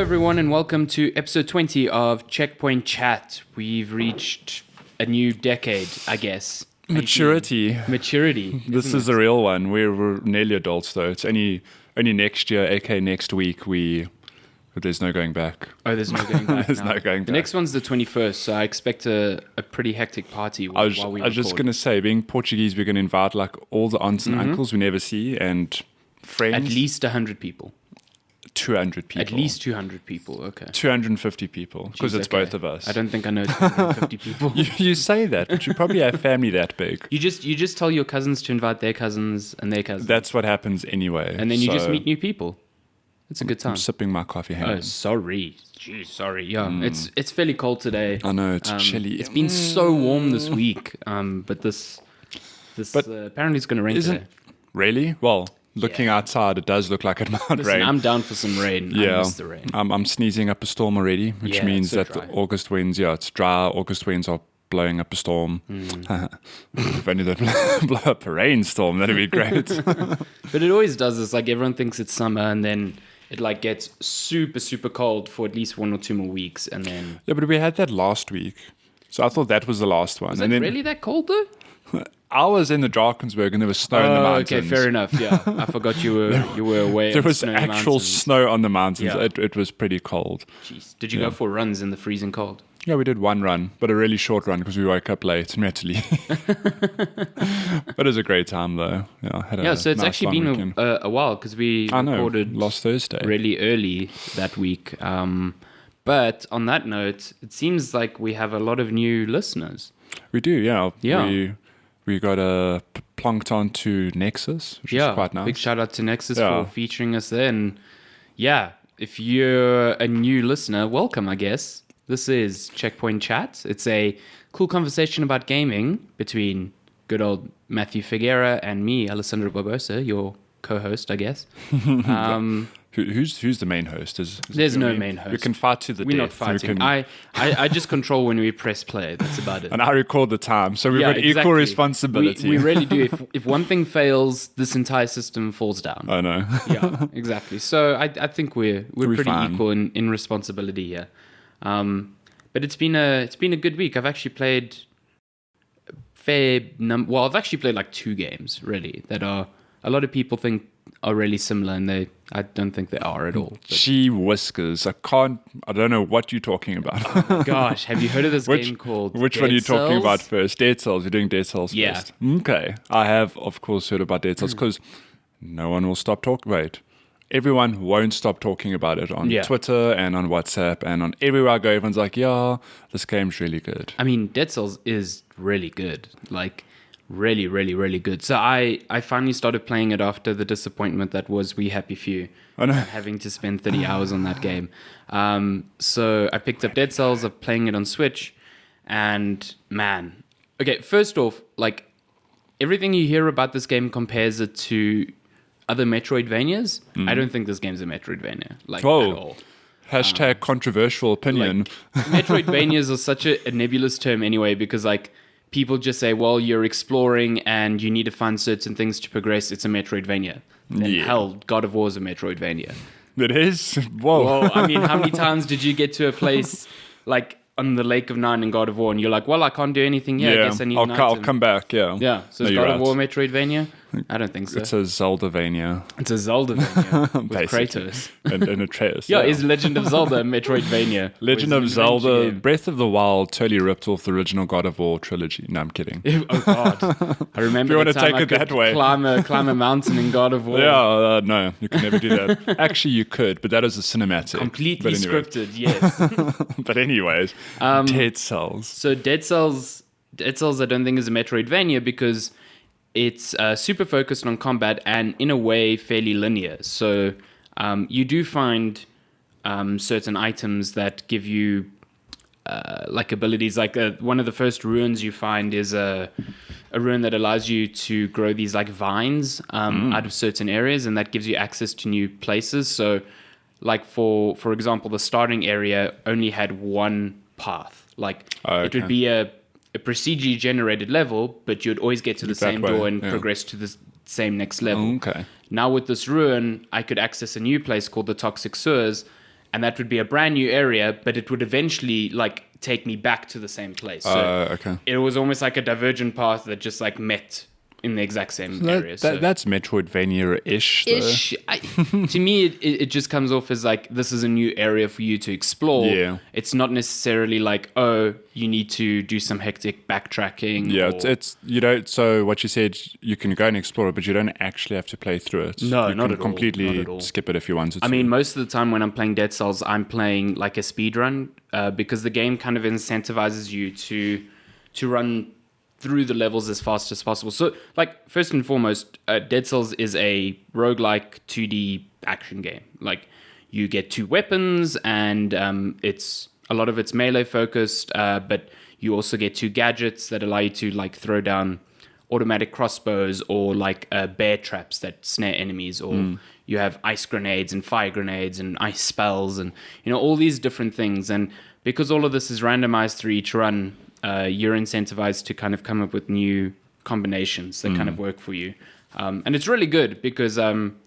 everyone, and welcome to episode 20 of Checkpoint Chat. We've reached a new decade, I guess. Maturity. This is a real one. We're nearly adults, though. It's only next year, aka next week, but there's no going back. Oh, there's no going back. There's no going back. The next one's the 21st, so I expect a pretty hectic party while we record. I was just going to say, being Portuguese, we're going to invite like all the aunts and uncles we never see and friends. At least 100 people. 200 people. At least 200 people, okay. 250 people, because it's both of us. I don't think I know 250 people. You say that, but you probably have family that big. You just tell your cousins to invite their cousins and their cousins. That's what happens anyway. And then you just meet new people. It's a good time. I'm sipping my coffee. Oh, sorry. Jeez, sorry. Yeah, it's fairly cold today. I know, it's chilly. It's been so warm this week, but this apparently it's going to rain today. Really? Well, looking outside, it does look like it might rain. I'm down for some rain. Yeah, I miss the rain. I'm sneezing up a storm already, which means that dry. the August winds, it's dry. August winds are blowing up a storm. If only they'd blow up a rainstorm, that'd be great. But it always does this. Like, everyone thinks it's summer, and then it like gets super, super cold for at least 1 or 2 more weeks, and then... Yeah, but we had that last week. So I thought that was the last one. Was it really that cold, though? I was in the Drakensberg and there was snow in the mountains. Okay, fair enough. Yeah, I forgot you were away. There was actual snow on the mountains. Yeah. It was pretty cold. Jeez, did you go for runs in the freezing cold? Yeah, we did one run, but a really short run because we woke up late and we had to leave. But it was a great time, though. Yeah, so it's actually been a while because we recorded last Thursday really early that week. But on that note, it seems like we have a lot of new listeners. We do, yeah. We got plonked onto Nexus, which is quite nice. Big shout out to Nexus for featuring us there. And yeah, if you're a new listener, welcome, I guess. This is Checkpoint Chat. It's a cool conversation about gaming between good old Matthew Figuera and me, Alessandro Barbosa, your co-host, I guess. Who's the main host? There's no main host. We can fight to the death. We're not fighting. I just control when we press play. That's about it. And I record the time, so we've got equal responsibility. We really do. If one thing fails, this entire system falls down. I know. Yeah, exactly. So I think we're pretty fine. Equal in responsibility here. But it's been a good week. I've actually played I've actually played like 2 games really that are a lot of people think are really similar, and I don't think they are at all. Gee whiskers. I don't know what you're talking about. Oh gosh, have you heard of this game called Which Dead one are you Cells? talking about first? Dead Cells. You're doing Dead Cells first. Okay. I have, of course, heard about Dead Cells because no one will stop talking. Wait. Everyone won't stop talking about it on Twitter and on WhatsApp and on everywhere I go. Everyone's like, yeah, this game's really good. I mean, Dead Cells is really good. Like, really, really, really good. So I finally started playing it after the disappointment that was We Happy Few. I know. Having to spend 30 hours on that game. So I picked up Dead Cells. I'm playing it on Switch. And, man. Okay, first off, like, everything you hear about this game compares it to other Metroidvanias. I don't think this game's a Metroidvania. Like, at all. Hashtag controversial opinion. Like, Metroidvanias are such a nebulous term anyway, because, like, people just say, well, you're exploring and you need to find certain things to progress. It's a Metroidvania. Then hell, God of War is a Metroidvania. It is? Whoa. Well, I mean, how many times did you get to a place like on the Lake of Nine in God of War and you're like, well, I can't do anything here. I guess I need an item. I'll come back, yeah. Yeah, so is God of War Metroidvania? I don't think so. It's a Zeldavania. It's a Zeldavania with Basically. Kratos. and Atreus. Yeah, is Legend of Zelda a Metroidvania? Legend of Zelda, Breath of the Wild totally ripped off the original God of War trilogy. No, I'm kidding. Oh, God. I remember if you want to time take it that way. Climb a mountain in God of War. Yeah, no, you can never do that. Actually, you could, but that is a cinematic. Completely scripted, yes. But anyways, Dead Cells. So Dead Cells, I don't think is a Metroidvania because it's super focused on combat and in a way fairly linear. So you do find certain items that give you like abilities. Like one of the first ruins you find is a ruin that allows you to grow these like vines out of certain areas, and that gives you access to new places. So like for example, the starting area only had one path. Like it would be a procedurally generated level, but you'd always get to the same door and progress to the same next level. Okay. Now with this ruin, I could access a new place called the Toxic Sewers, and that would be a brand new area, but it would eventually like take me back to the same place. So it was almost like a divergent path that just like met in the exact same area. That's Metroidvania-ish. To me, it just comes off as like, this is a new area for you to explore. Yeah. It's not necessarily like, oh, you need to do some hectic backtracking. Yeah, it's you don't. So what you said, you can go and explore it, but you don't actually have to play through it. No, you not can at all. completely Not at all. skip it if you wanted to. I mean, most of the time when I'm playing Dead Cells, I'm playing like a speed run because the game kind of incentivizes you to run through the levels as fast as possible. So, like, first and foremost, Dead Cells is a roguelike 2D action game. Like, you get 2 weapons, and it's a lot of it's melee focused, but you also get 2 gadgets that allow you to, like, throw down automatic crossbows or, like, bear traps that snare enemies, or you have ice grenades and fire grenades and ice spells and, you know, all these different things. And because all of this is randomized through each run, you're incentivized to kind of come up with new combinations that kind of work for you. And it's really good because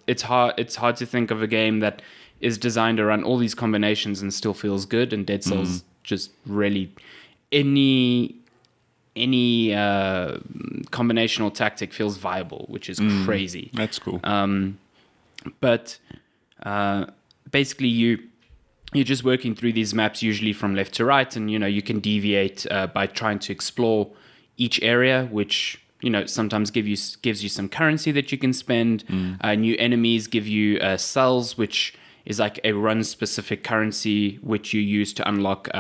it's hard to think of a game that is designed around all these combinations and still feels good. And Dead Cells just really any combinational tactic feels viable, which is crazy. That's cool. But basically you're just working through these maps usually from left to right, and you know you can deviate by trying to explore each area, which you know sometimes gives you some currency that you can spend. New enemies give you cells, which is like a run specific currency which you use to unlock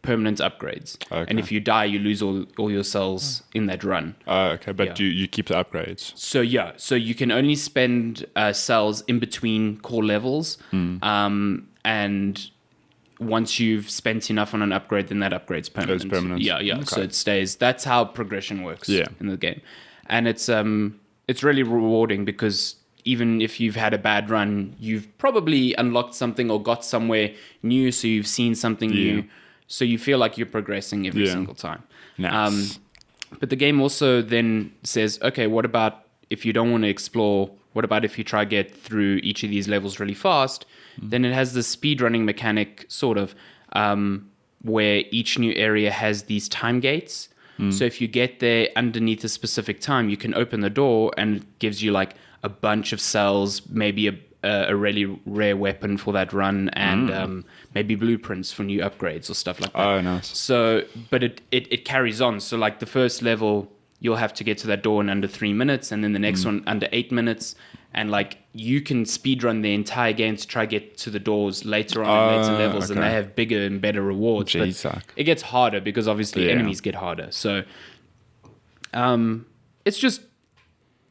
permanent upgrades. Okay. And if you die, you lose all your cells in that run. Okay, but you keep the upgrades. So you can only spend cells in between core levels. And once you've spent enough on an upgrade, then that upgrade's permanent. It's permanent. Yeah. Okay. So it stays. That's how progression works in the game. And it's really rewarding because even if you've had a bad run, you've probably unlocked something or got somewhere new, so you've seen something new. So you feel like you're progressing every single time. Nice. But the game also then says, okay, what about if you don't want to explore? What about if you try get through each of these levels really fast? Then it has this speedrunning mechanic, sort of, where each new area has these time gates. So if you get there underneath a specific time, you can open the door and it gives you like a bunch of cells, maybe a really rare weapon for that run, and maybe blueprints for new upgrades or stuff like that. Oh, nice. So, but it carries on. So like the first level, you'll have to get to that door in under 3 minutes, and then the next one under 8 minutes. And like you can speedrun the entire game to try get to the doors later on in later levels, and they have bigger and better rewards. But it gets harder because obviously enemies get harder. So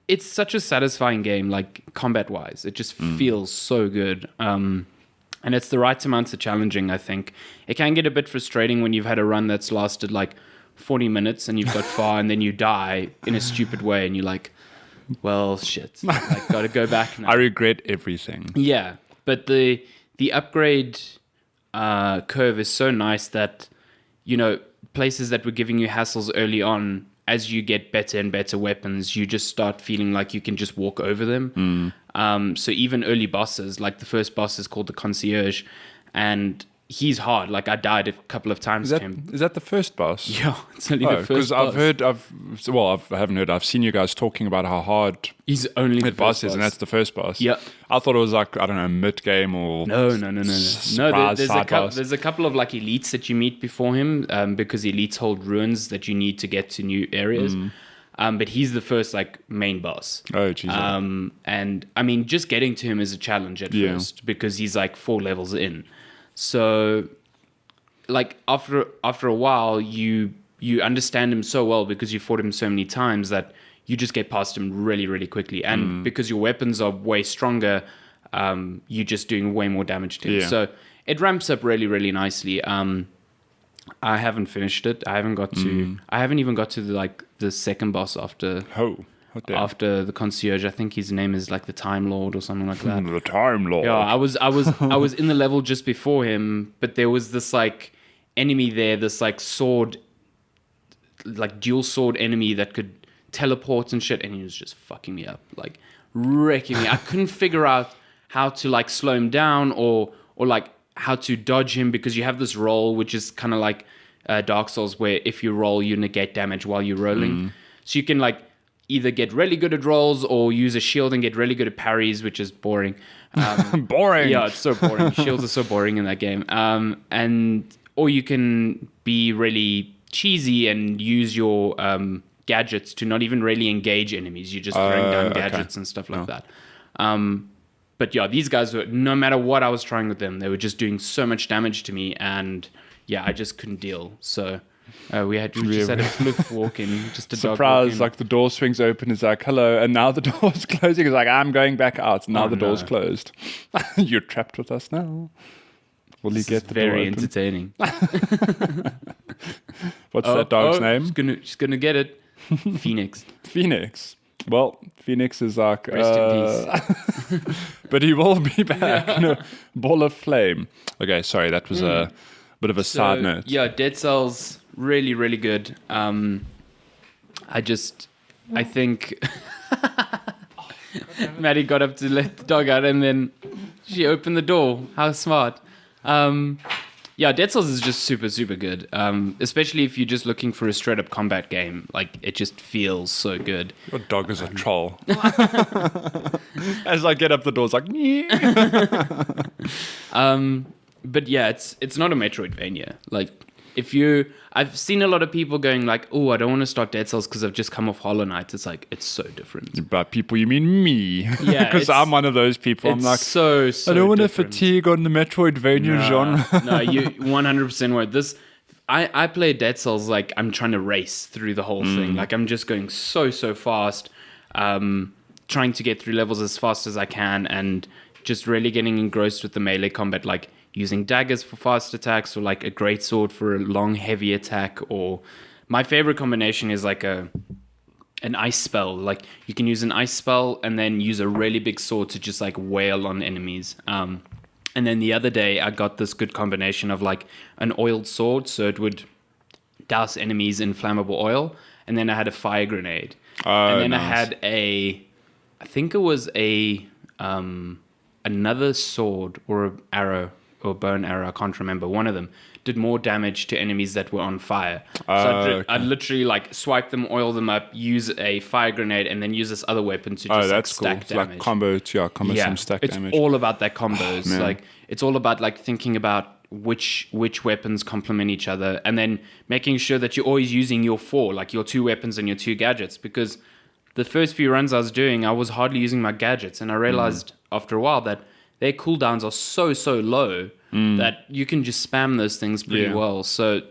it's such a satisfying game, like combat wise. It just feels so good. And it's the right amount of challenging, I think. It can get a bit frustrating when you've had a run that's lasted like 40 minutes and you've got far and then you die in a stupid way and you're like, well, shit, like got to go back now. I regret everything. Yeah, but the upgrade curve is so nice that, you know, places that were giving you hassles early on, as you get better and better weapons, you just start feeling like you can just walk over them. So even early bosses, like the first boss is called the Concierge, and he's hard. Like I died a couple of times to him. Is that the first boss? Yeah, it's only the first boss. Because I haven't heard. I've seen you guys talking about how hard he's only the boss is, and that's the first boss. Yeah, I thought it was like, I don't know, mid game or no. There's a couple of like elites that you meet before him, because elites hold ruins that you need to get to new areas. But he's the first like main boss. Oh, jeez. And I mean, just getting to him is a challenge at first because he's like 4 levels in. So, like after a while, you understand him so well because you fought him so many times that you just get past him really, really quickly. And because your weapons are way stronger, you're just doing way more damage to him. Yeah. So it ramps up really, really nicely. I haven't finished it. I haven't even got to the second boss after. After the Concierge. I think his name is like the Time Lord or something like that. The Time Lord. Yeah, I was in the level just before him, but there was this like enemy there, this like sword, like dual sword enemy that could teleport and shit, and he was just fucking me up, like wrecking me. I couldn't figure out how to like slow him down or like how to dodge him, because you have this roll, which is kind of like Dark Souls, where if you roll, you negate damage while you're rolling. So you can like either get really good at rolls or use a shield and get really good at parries, which is boring. Boring. Yeah, it's so boring. Shields are so boring in that game. Or you can be really cheesy and use your gadgets to not even really engage enemies. You're just throwing down gadgets and stuff like that. But yeah, these guys were, no matter what I was trying with them, they were just doing so much damage to me, and yeah, I just couldn't deal. So we just had a floof walk in, just a dog walk Surprise, in. like the door swings open, it's like, hello, and now the door's closing. It's like, I'm going back out. Now the door's closed. You're trapped with us now. Will you get the door very open? entertaining. What's that dog's name? She's gonna get it. Phoenix. Phoenix. Well, Phoenix is like... Rest in peace. But he will be back in a ball of flame. Okay, sorry, that was a bit of a side note. Yeah, Dead Cells, really, really good. I think Matty got up to let the dog out and then she opened the door. How smart. Yeah, Dead Cells is just super, super good. Especially if you're just looking for a straight up combat game. Like, it just feels so good. Your dog is a troll. As I get up the door, it's like... But yeah, it's not a Metroidvania. Like, I've seen a lot of people going like, oh, I don't want to start Dead Cells because I've just come off Hollow Knight. It's like, it's so different. By people, you mean me? Yeah, because I'm one of those people. I'm like, so I don't want to different. fatigue on the Metroidvania genre. No, you 100% won't. This, I play Dead Cells like I'm trying to race through the whole thing. Like, I'm just going so fast, trying to get through levels as fast as I can, and just really getting engrossed with the melee combat, like using daggers for fast attacks, or like a greatsword for a long, heavy attack. Or my favorite combination is like an ice spell. Like, you can use an ice spell and then use a really big sword to just like wail on enemies. And then the other day I got this good combination of like an oiled sword, so it would douse enemies in flammable oil, and then I had a fire grenade. And then nice. I had I think it was another sword or an arrow or bow and arrow, I can't remember. One of them did more damage to enemies that were on fire. So I'd literally like swipe them, oil them up, use a fire grenade, and then use this other weapon to just that's stack cool. damage. Like combo some stack damage. It's all about that combos. Like, it's all about like thinking about which weapons complement each other, and then making sure that you're always using your your 2 weapons and your 2 gadgets. Because the first few runs I was doing, I was hardly using my gadgets, and I realized after a while that their cooldowns are so low that you can just spam those things pretty well. So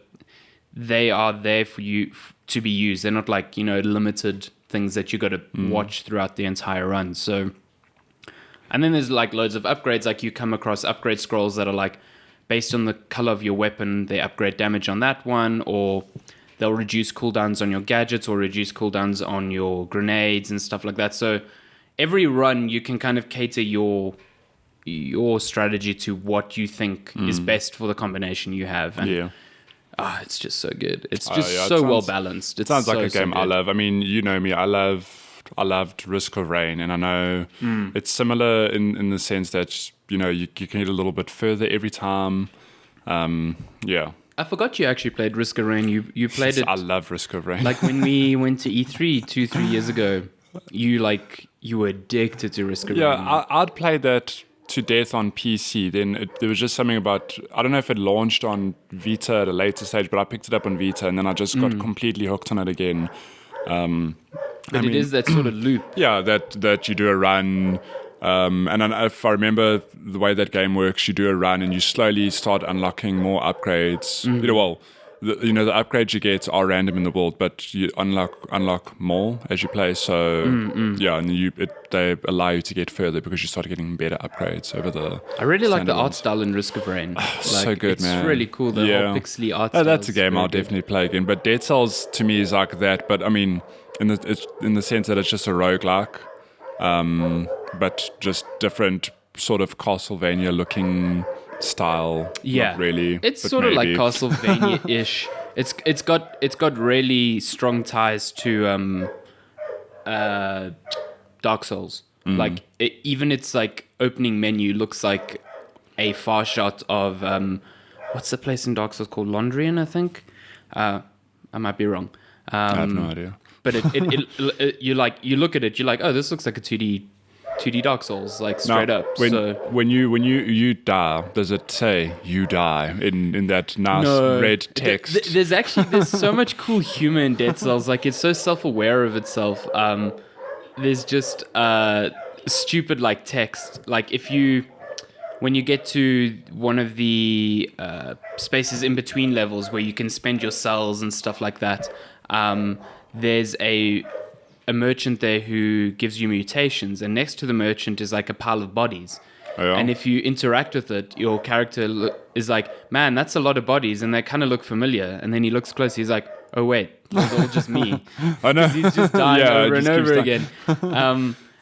they are there for you to be used. They're not like, limited things that you got to watch throughout the entire run. So, and then there's like loads of upgrades. Like, you come across upgrade scrolls that are like based on the color of your weapon, they upgrade damage on that one, or they'll reduce cooldowns on your gadgets or reduce cooldowns on your grenades and stuff like that. So every run you can kind of cater your strategy to what you think is best for the combination you have. And it's just so good. It's just well balanced. It sounds like a game I love. I mean, you know me, I loved Risk of Rain, and I know it's similar in the sense that you can get a little bit further every time. I forgot you actually played Risk of Rain. You played it. I love Risk of Rain. Like, when we went to E3 2-3 years ago, you were addicted to Risk of Rain. Yeah, I'd played that to death on PC. Then there was just something about, I don't know if it launched on Vita at a later stage, but I picked it up on Vita, and then I just got completely hooked on it again. But it is that sort of loop. Yeah, that you do a run, and if I remember the way that game works, you do a run and you slowly start unlocking more upgrades. The upgrades you get are random in the world, but you unlock more as you play. So and they allow you to get further because you start getting better upgrades over the. I really like the art style in Risk of Rain. So good, it's man. It's really cool. The whole pixely art style. That's a game I'll definitely play again. But Dead Cells to me is like that. But I mean, in the sense that it's just a roguelike, but just different sort of Castlevania looking style. Not really. It's sort of like Castlevania-ish. It's got really strong ties to Dark Souls. Like, even its like opening menu looks like a far shot of what's the place in Dark Souls called? Londrian, I think. I might be wrong. I have no idea. But you look at it, you're like, oh, this looks like a 2D Dark Souls, like straight up. When you die, does it say you die in that nice red text? There's so much cool humor in Dead Cells. Like, it's so self-aware of itself. There's just stupid like text. Like when you get to one of the spaces in between levels where you can spend your cells and stuff like that, there's a merchant there who gives you mutations, and next to the merchant is like a pile of bodies. Oh, yeah? And if you interact with it, your character is like, man, that's a lot of bodies, and they kind of look familiar. And then he looks close, he's like, oh wait, it's all just me. I know. He's just dying over and over again.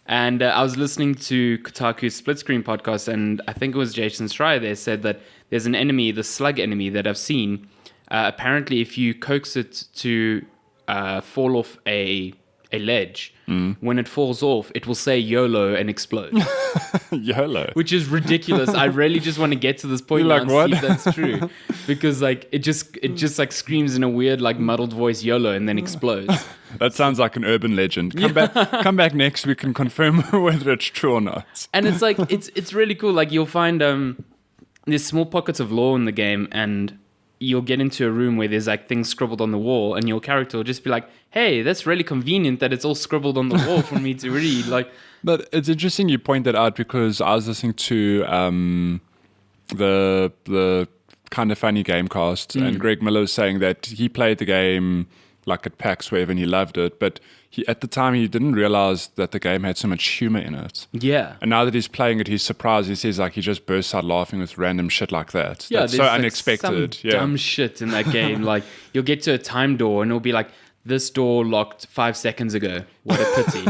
And I was listening to Kotaku's Split Screen podcast, and I think it was Jason Schreier there said that there's an enemy, the slug enemy that I've seen. Apparently, if you coax it to fall off a ledge, when it falls off, it will say YOLO and explode. YOLO, which is ridiculous. I really just want to get to this point now and see if that's true, because like it just like screams in a weird like muddled voice YOLO and then explodes. That sounds like an urban legend. Come back next week and confirm whether it's true or not. And it's like it's really cool. Like, you'll find there's small pockets of lore in the game, and you'll get into a room where there's like things scribbled on the wall, and your character will just be like, hey, that's really convenient that it's all scribbled on the wall for me to read. Like, but it's interesting you point that out, because I was listening to the Kind of Funny Gamecast, and Greg Miller was saying that he played the game like at PAX wherever, and he loved it, but at the time he didn't realize that the game had so much humor in it. Yeah. And now that he's playing it, he's surprised. He says like he just bursts out laughing with random shit like that. Yeah, that's so like unexpected. Some dumb shit in that game. Like, you'll get to a time door and it'll be like, this door locked 5 seconds ago. What a pity.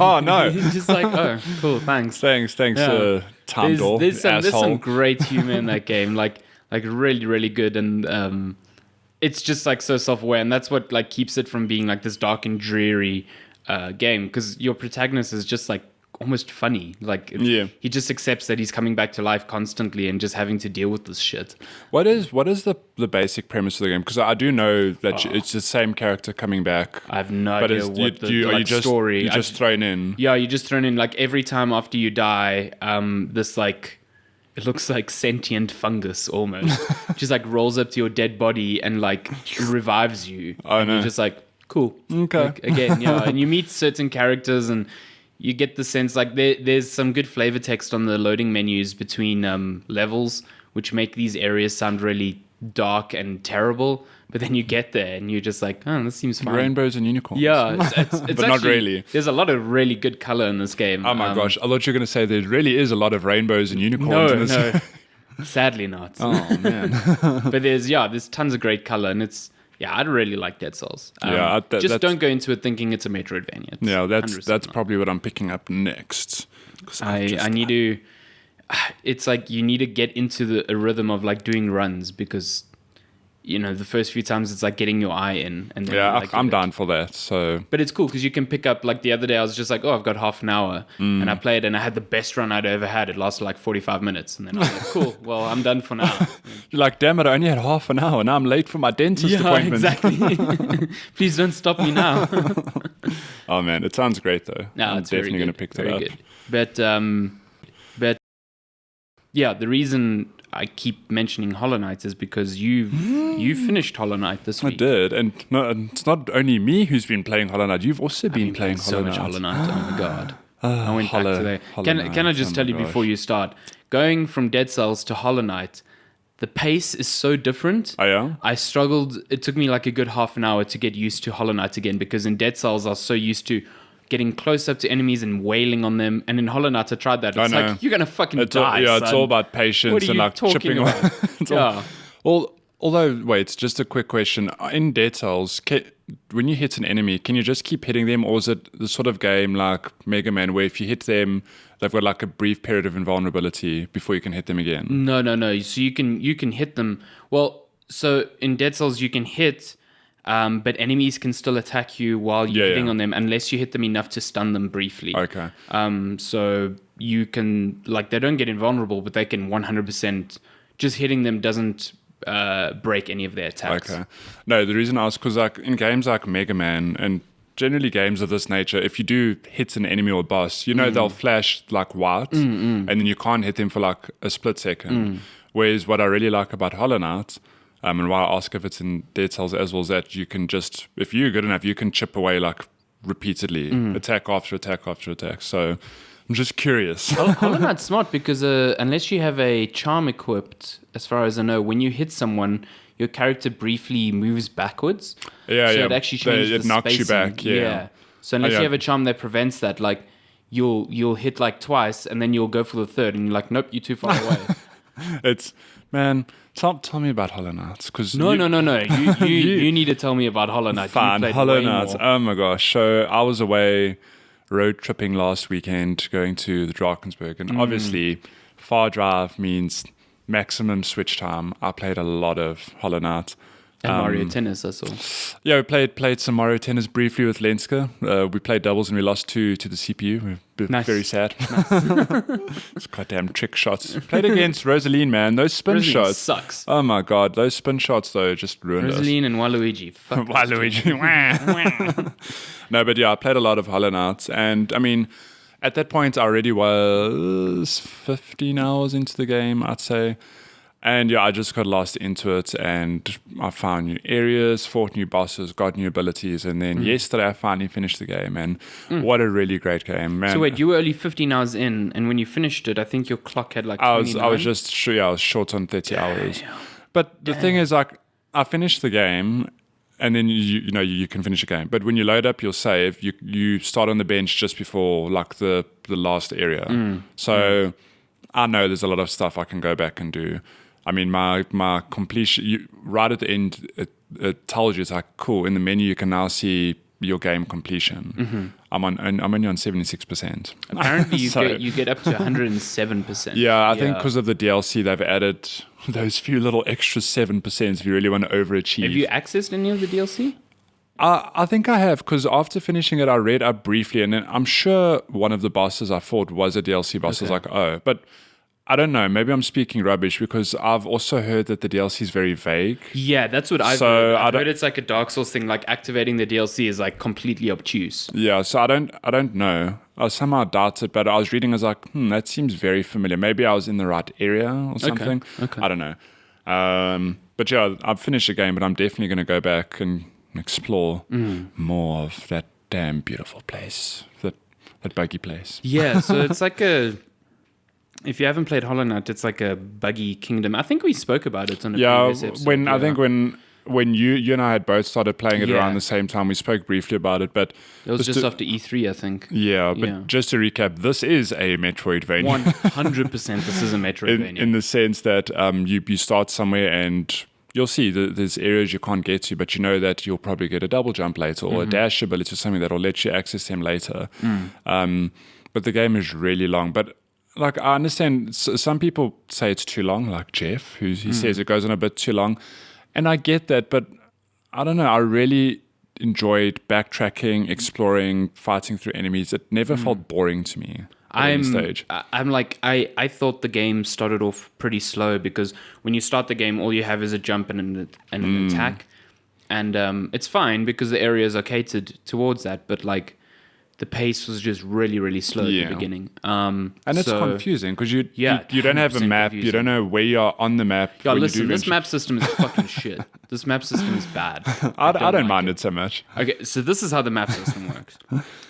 Oh no. Just like, oh, cool, thanks. Thanks, time door. There's some great humor in that game. Like really, really good. And it's just like so self-aware, and that's what like keeps it from being like this dark and dreary game, because your protagonist is just like almost funny. Like, he just accepts that he's coming back to life constantly and just having to deal with this shit. What is the basic premise of the game? Because I do know that it's the same character coming back. I have no idea what the story. You're just thrown in. Yeah, you're just thrown in. Like, every time after you die, this like, it looks like sentient fungus almost. Just like rolls up to your dead body and like revives you. Oh, and no. You're just like, cool. Okay. Like, again, yeah. And you meet certain characters, and you get the sense like there's some good flavor text on the loading menus between levels, which make these areas sound really dark and terrible. But then you get there and you're just like, oh, this seems fine. Rainbows and unicorns. Yeah, it's but actually, not really. There's a lot of really good color in this game. Oh my gosh, I thought you were going to say there really is a lot of rainbows and unicorns in this. No, sadly not. Oh man. But there's tons of great color, and I'd really like Dead Souls. Just don't go into it thinking it's a Metroidvania. Yeah, that's probably what I'm picking up next. I need to. It's like you need to get into a rhythm of like doing runs, because the first few times it's like getting your eye in. And then I'm down for that. So, but it's cool because you can pick up, like the other day I was just like, oh, I've got half an hour, and I played and I had the best run I'd ever had. It lasted like 45 minutes, and then I was like, cool, well, I'm done for now. You're like, damn it, I only had half an hour, now I'm late for my dentist appointment. Exactly. Please don't stop me now. Oh man, it sounds great though. No, I'm it's definitely going to pick that up. Good. But yeah, the reason I keep mentioning Hollow Knight is because you finished Hollow Knight this week. I did, and no, it's not only me who's been playing Hollow Knight. You've also been playing so much Hollow Knight. Oh my god! I went back to that. Can I just tell you before you start? Going from Dead Cells to Hollow Knight, the pace is so different. Oh yeah. I struggled. It took me like a good half an hour to get used to Hollow Knight again, because in Dead Cells I was so used to getting close up to enemies and wailing on them, and in Hollow Knight I tried that. It's like, you're gonna fucking die. It's all about patience and like chipping away. Although, wait, just a quick question. In Dead Cells, when you hit an enemy, can you just keep hitting them, or is it the sort of game like Mega Man where if you hit them, they've got like a brief period of invulnerability before you can hit them again? No. So you can hit them. Well, so in Dead Cells you can hit but enemies can still attack you while you're hitting on them unless you hit them enough to stun them briefly. Okay. So you can, like, they don't get invulnerable, but they can 100%, just hitting them doesn't break any of their attacks. Okay. No, the reason I asked, because like in games like Mega Man and generally games of this nature, if you do hit an enemy or boss, you know they'll flash like white, and then you can't hit them for like a split second. Whereas what I really like about Hollow Knight, and why I ask if it's in Dead Cells as well, is that you can just, if you're good enough, you can chip away like repeatedly, attack after attack after attack. So I'm just curious. Hollow Knight's smart because unless you have a charm equipped, as far as I know, when you hit someone, your character briefly moves backwards. Yeah, so it actually changes it the knocks spacing. you back. Yeah. So unless you have a charm that prevents that, like you'll hit like twice and then you'll go for the third, and you're like, nope, you're too far away. It's, man, tell me about Hollow Knight. No. You need to tell me about Hollow Knight. Fine, Hollow Knight. Oh my gosh. So I was away road tripping last weekend, going to the Drakensberg, and obviously far drive means maximum switch time. I played a lot of Hollow Knight. And Mario Tennis, I saw. Yeah, we played some Mario Tennis briefly with Lenska. We played doubles and we lost two to the CPU. We're very sad. Nice. It's goddamn trick shots. Played against Rosaline, man. Those spin shots sucks. Oh my god, those spin shots though just ruined Rosaline us. and Waluigi. Fuck Waluigi. No, but yeah, I played a lot of Hollow Knight, and I mean, at that point I already was 15 hours into the game, I'd say. And yeah, I just got lost into it, and I found new areas, fought new bosses, got new abilities, and then yesterday I finally finished the game, and what a really great game, man. So wait, you were only 15 hours in, and when you finished it, I think your clock had like 29? I was just I was short on 30 hours. But the thing is, like, I finished the game, and then you can finish a game. But when you load up your save, you start on the bench just before like the last area. So I know there's a lot of stuff I can go back and do. I mean, my completion, right at the end, it tells you, it's like, cool, in the menu you can now see your game completion. I'm only on 76%. Apparently you get up to 107%. Yeah, I think because of the DLC, they've added those few little extra 7% if you really want to overachieve. Have you accessed any of the DLC? I think I have, because after finishing it, I read up briefly, and then I'm sure one of the bosses I fought was a DLC boss. I was like, oh, but I don't know. Maybe I'm speaking rubbish, because I've also heard that the DLC is very vague. Yeah, that's what I've heard. I've heard it's like a Dark Souls thing. Like activating the DLC is like completely obtuse. Yeah, so I don't know. I somehow doubt it, but I was reading. I was like, that seems very familiar. Maybe I was in the right area or something. Okay. I don't know. But yeah, I've finished the game, but I'm definitely going to go back and explore more of that damn beautiful place, that buggy place. Yeah, so it's like if you haven't played Hollow Knight, it's like a buggy kingdom. I think we spoke about it on a previous episode. I think when you and I had both started playing it around the same time, we spoke briefly about it. But it was just after E3, I think. Yeah, but just to recap, this is a Metroidvania. 100%, this is a Metroidvania. In the sense that you start somewhere and you'll see there's areas you can't get to, but you know that you'll probably get a double jump later or a dash ability or something that will let you access them later. But the game is really long. But like, I understand some people say it's too long, like Jeff, he says it goes on a bit too long. And I get that, but I don't know. I really enjoyed backtracking, exploring, fighting through enemies. It never felt boring to me at any stage. I thought the game started off pretty slow, because when you start the game, all you have is a jump and an attack. And it's fine because the areas are catered towards that, but like, the pace was just really, really slow at the beginning. And it's confusing because you don't have a map. Confusing. You don't know where you are on the map. Yeah, listen, this map system is fucking shit. This map system is bad. I don't mind it so much. Okay, so this is how the map system works.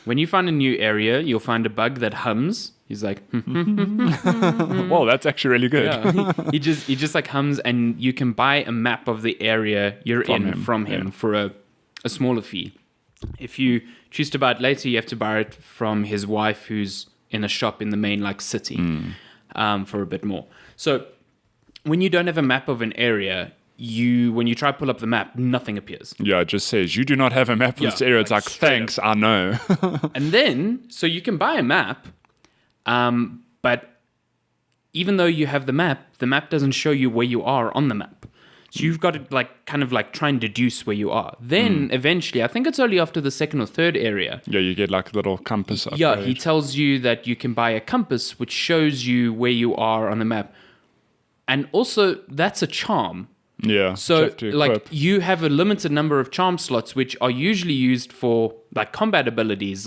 When you find a new area, you'll find a bug that hums. He's like, well, that's actually really good. Yeah. He just like hums, and you can buy a map of the area you're from him for a smaller fee. If you choose to buy it later, you have to buy it from his wife, who's in a shop in the main like city, for a bit more. So when you don't have a map of an area, when you try to pull up the map, nothing appears. Yeah, it just says you do not have a map of this area. It's like thanks, I know. And then so you can buy a map, but even though you have the map doesn't show you where you are on the map. So you've got to kind of try and deduce where you are. Then eventually, I think it's only after the second or third area. Yeah, you get like a little compass upgrade. Yeah, he tells you that you can buy a compass which shows you where you are on the map. And also, that's a charm. Yeah. So you have a limited number of charm slots which are usually used for combat abilities.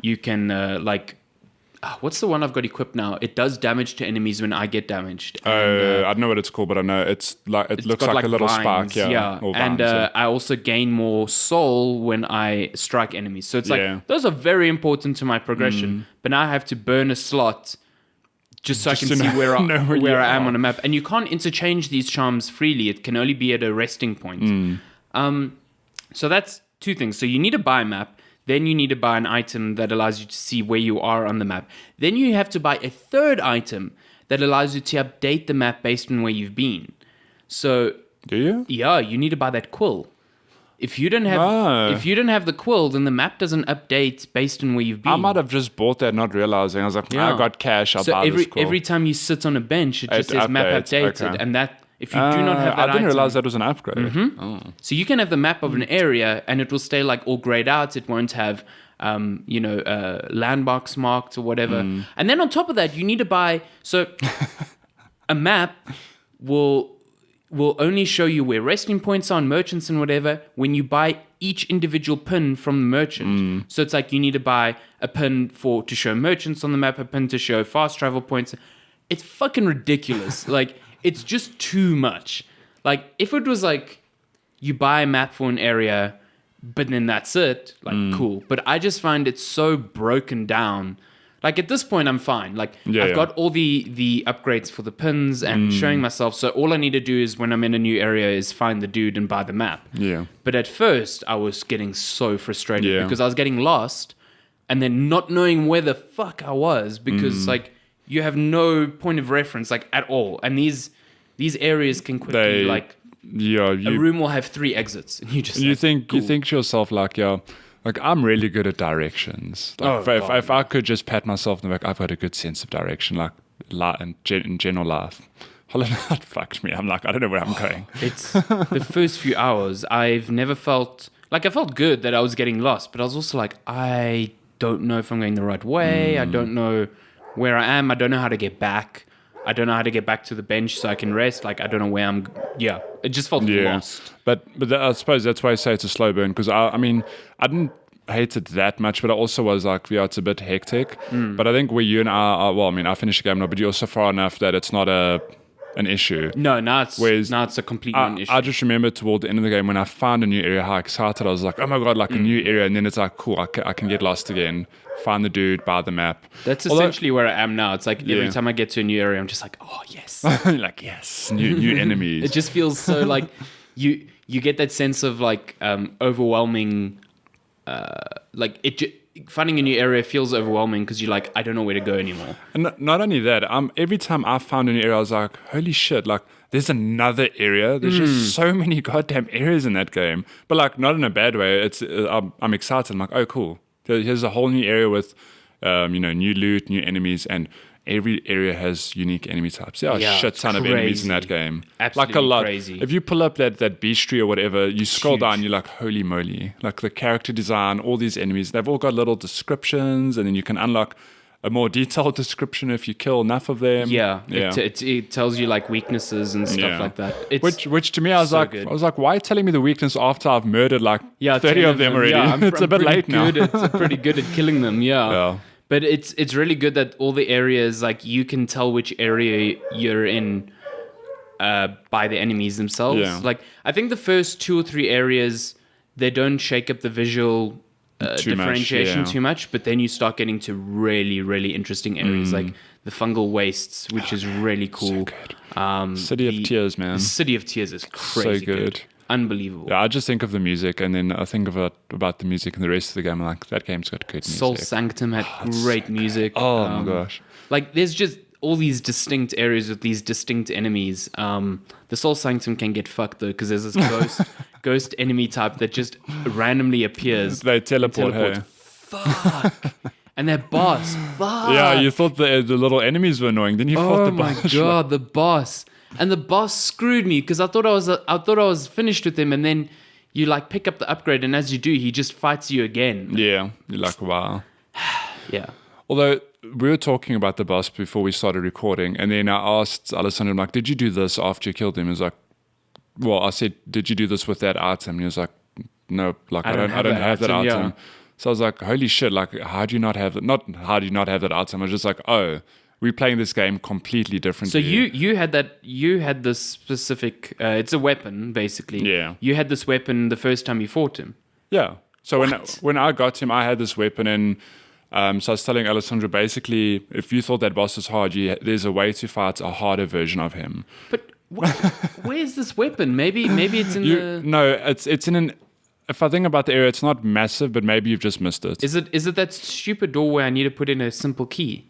You can what's the one I've got equipped now? It does damage to enemies when I get damaged. I don't know what it's called, but I know it looks like a little vines, spark. Yeah. And I also gain more soul when I strike enemies. So it's those are very important to my progression. But now I have to burn a slot just so I can see where I am on a map. And you can't interchange these charms freely. It can only be at a resting point. So that's two things. So you need to buy a map. Then you need to buy an item that allows you to see where you are on the map. Then you have to buy a third item that allows you to update the map based on where you've been. So do you? Yeah, you need to buy that quill. If you don't have the quill, then the map doesn't update based on where you've been. I might have just bought that, not realizing. I was like, I got cash. I'll buy this quill. Every time you sit on a bench, it just says map updated, and that. If you do not have that I didn't realize that was an upgrade. So you can have the map of an area and it will stay all grayed out. It won't have, landmarks marked or whatever. And then on top of that, you need to buy... So a map will only show you where resting points are on merchants and whatever when you buy each individual pin from the merchant. So it's you need to buy a pin to show merchants on the map, a pin to show fast travel points. It's fucking ridiculous. It's just too much. If it was you buy a map for an area, but then that's it, cool. But I just find it so broken down. At this point, I'm fine. I've got all the upgrades for the pins and showing myself. So all I need to do is when I'm in a new area is find the dude and buy the map. Yeah. But at first, I was getting so frustrated because I was getting lost and then not knowing where the fuck I was because you have no point of reference at all, and these areas can quickly a room will have 3 exits, and you think to yourself I'm really good at directions. If I could just pat myself on the back, I've got a good sense of direction, in general life. Hollow Knight fucked me. I'm I don't know where I'm going. It's the first few hours. I've never felt I felt good that I was getting lost, but I was also I don't know if I'm going the right way. I don't know where I am. I don't know how to get back. I don't know how to get back to the bench so I can rest. I don't know where I'm... Yeah, it just felt lost. But I suppose that's why I say it's a slow burn, because I didn't hate it that much, but I also was it's a bit hectic. But I think where you and I are... I finished the game now, but you're so far enough that it's not an issue. No, now it's a complete non-issue. I just remember toward the end of the game when I found a new area, how excited I was oh my God, a new area. And then it's cool, I can get lost again. Find the dude, buy the map. That's essentially where I am now. It's every time I get to a new area, I'm just oh, yes. Yes, new enemies. It just feels so you get that sense of overwhelming, finding a new area feels overwhelming because you're I don't know where to go anymore. And not only that, every time I found a new area, I was holy shit, there's another area. There's just so many goddamn areas in that game. But not in a bad way. It's I'm excited. I'm oh, cool. Here's a whole new area with, new loot, new enemies, and every area has unique enemy types. There are a shit ton of enemies in that game. Absolutely a lot. Crazy. If you pull up that beastry or whatever, you scroll down, you're holy moly. The character design, all these enemies, they've all got little descriptions, and then you can unlock a more detailed description if you kill enough of them. Yeah. It tells you weaknesses and stuff like that. Which to me, I was good. why are you telling me the weakness after I've murdered 30 of them already? Yeah, it's a bit late now. It's pretty good at killing them. Yeah. But it's really good that all the areas you can tell which area you're in by the enemies themselves. Yeah. I think the first 2 or 3 areas they don't shake up the visual differentiation too much, but then you start getting to really, really interesting areas the fungal wastes, which is really cool. So good. City of Tears, man. City of Tears is crazy so good. Unbelievable. Yeah, I just think of the music, and then I think about the music and the rest of the game. That game's got good music. Soul Sanctum had great music. Oh my gosh. There's just all these distinct areas with these distinct enemies. The Soul Sanctum can get fucked though, because there's this ghost enemy type that just randomly appears. They teleport. Hey. Fuck. And their boss. Fuck. Yeah, you thought the little enemies were annoying. Then you fought the boss. Oh my god, the boss. And the boss screwed me because I thought I was finished with him, and then you like pick up the upgrade, and as you do, he just fights you again. Yeah, you're like, wow. Yeah. Although we were talking about the boss before we started recording, and then I asked Alessandro, I'm like, did you do this after you killed him? He was like, well, I said, did you do this with that item? And he was like, no, like I don't have that item. Yeah. So I was like, holy shit, like how do you not have that? Not how do you not have that item? I was just like, oh, we're playing this game completely differently. So you had this specific it's a weapon basically. Yeah. You had this weapon the first time you fought him. Yeah. So when I got him, I had this weapon, and so I was telling Alessandro, basically, if you thought that boss was hard, there's a way to fight a harder version of him. But where's this weapon? Maybe it's in No, it's in an. If I think about the area, it's not massive, but maybe you've just missed it. Is it that stupid door where I need to put in a simple key?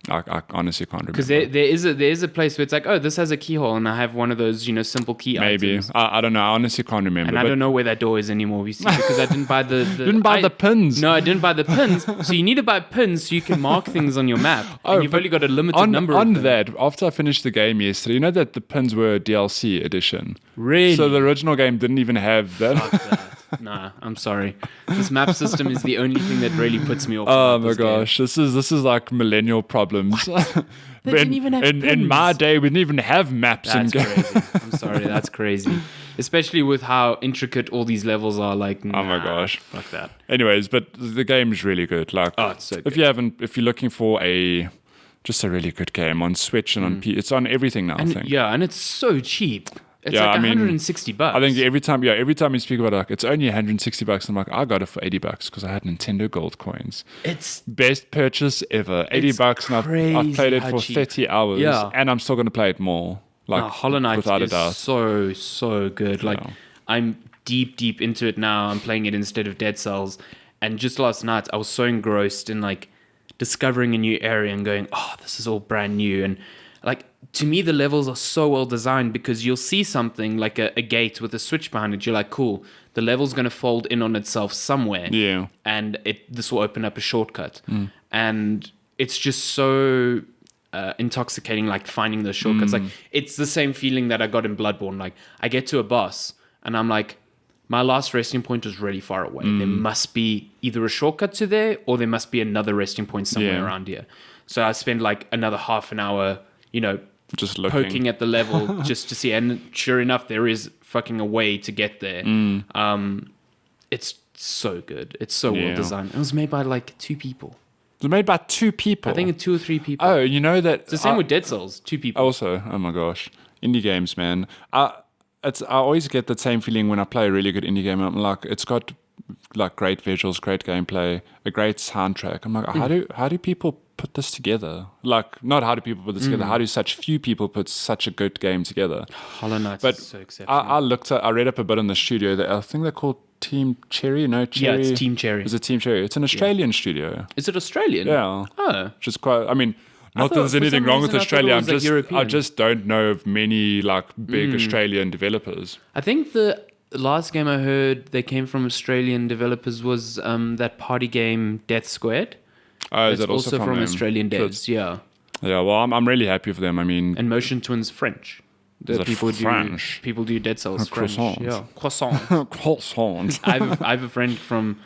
I honestly can't remember. Because there is a place where it's like, oh, this has a keyhole, and I have one of those, simple key maybe. items. I don't know. I honestly can't remember. And I don't know where that door is anymore, you see, because I didn't buy the didn't buy the pins. No, I didn't buy the pins. So you need to buy pins so you can mark things on your map. And you've only got a limited number of them. On that, after I finished the game yesterday, you know that the pins were DLC edition? Really? So the original game didn't even have that. Fuck that. Nah, I'm sorry. This map system is the only thing that really puts me off. Oh my gosh, this is like millennial problems. They didn't even have pins. In my day, we didn't even have maps. That's crazy. I'm sorry, that's crazy. Especially with how intricate all these levels are. Like, nah, oh my gosh, fuck that. Anyways, but the game's really good. Like, oh, it's so good. If you're looking for just a really good game on Switch and on P, it's on everything now. I think. Yeah, and it's so cheap. It's like $160. I think every time you speak about it, like, it's only $160. I'm like, I got it for $80 because I had Nintendo Gold coins. It's best purchase ever. $80, and I've played it for cheap. 30 hours. Yeah. And I'm still going to play it more. Like, Hollow Knight without a doubt. is so good. Like, I'm deep into it now. I'm playing it instead of Dead Cells. And just last night, I was so engrossed in like discovering a new area and going, oh, this is all brand new. And like, to me, the levels are so well designed because you'll see something like a gate with a switch behind it. You're like, cool, the level's going to fold in on itself somewhere. Yeah. And this will open up a shortcut. And it's just so intoxicating, like finding those shortcuts. Like, it's the same feeling that I got in Bloodborne. Like, I get to a boss and I'm like, my last resting point is really far away. There must be either a shortcut to there or there must be another resting point somewhere around here. So I spend like another half an hour, just looking. Poking at the level just to see. And sure enough, there is fucking a way to get there. It's so good. It's so well designed. It was made by like 2 people. It was made by 2 people? I think it's 2 or 3 people. Oh, you know that... It's the same with Dead Cells. 2 people. Also, oh my gosh. Indie games, man. I always get that same feeling when I play a really good indie game. I'm like, it's got like great visuals, great gameplay, a great soundtrack. I'm like, how do people put this together? Like, not how do people put this together? How do such few people put such a good game together? Hollow Knight is so exceptional. I read up a bit on the studio. I think they're called Team Cherry. No, Cherry. Yeah, it's Team Cherry. Is it Team Cherry? It's an Australian studio. Is it Australian? Yeah. Oh. Which is quite... I mean... Not that there's anything wrong with Australia. I just don't know of many like big Australian developers. I think the last game I heard that came from Australian developers was that party game Death Squared. Oh, is that also from Australian devs? Yeah. Yeah. Well, I'm really happy for them. I mean, and Motion Twins French. People do Dead Cells French. Yeah. Croissant. Croissant. I have a friend from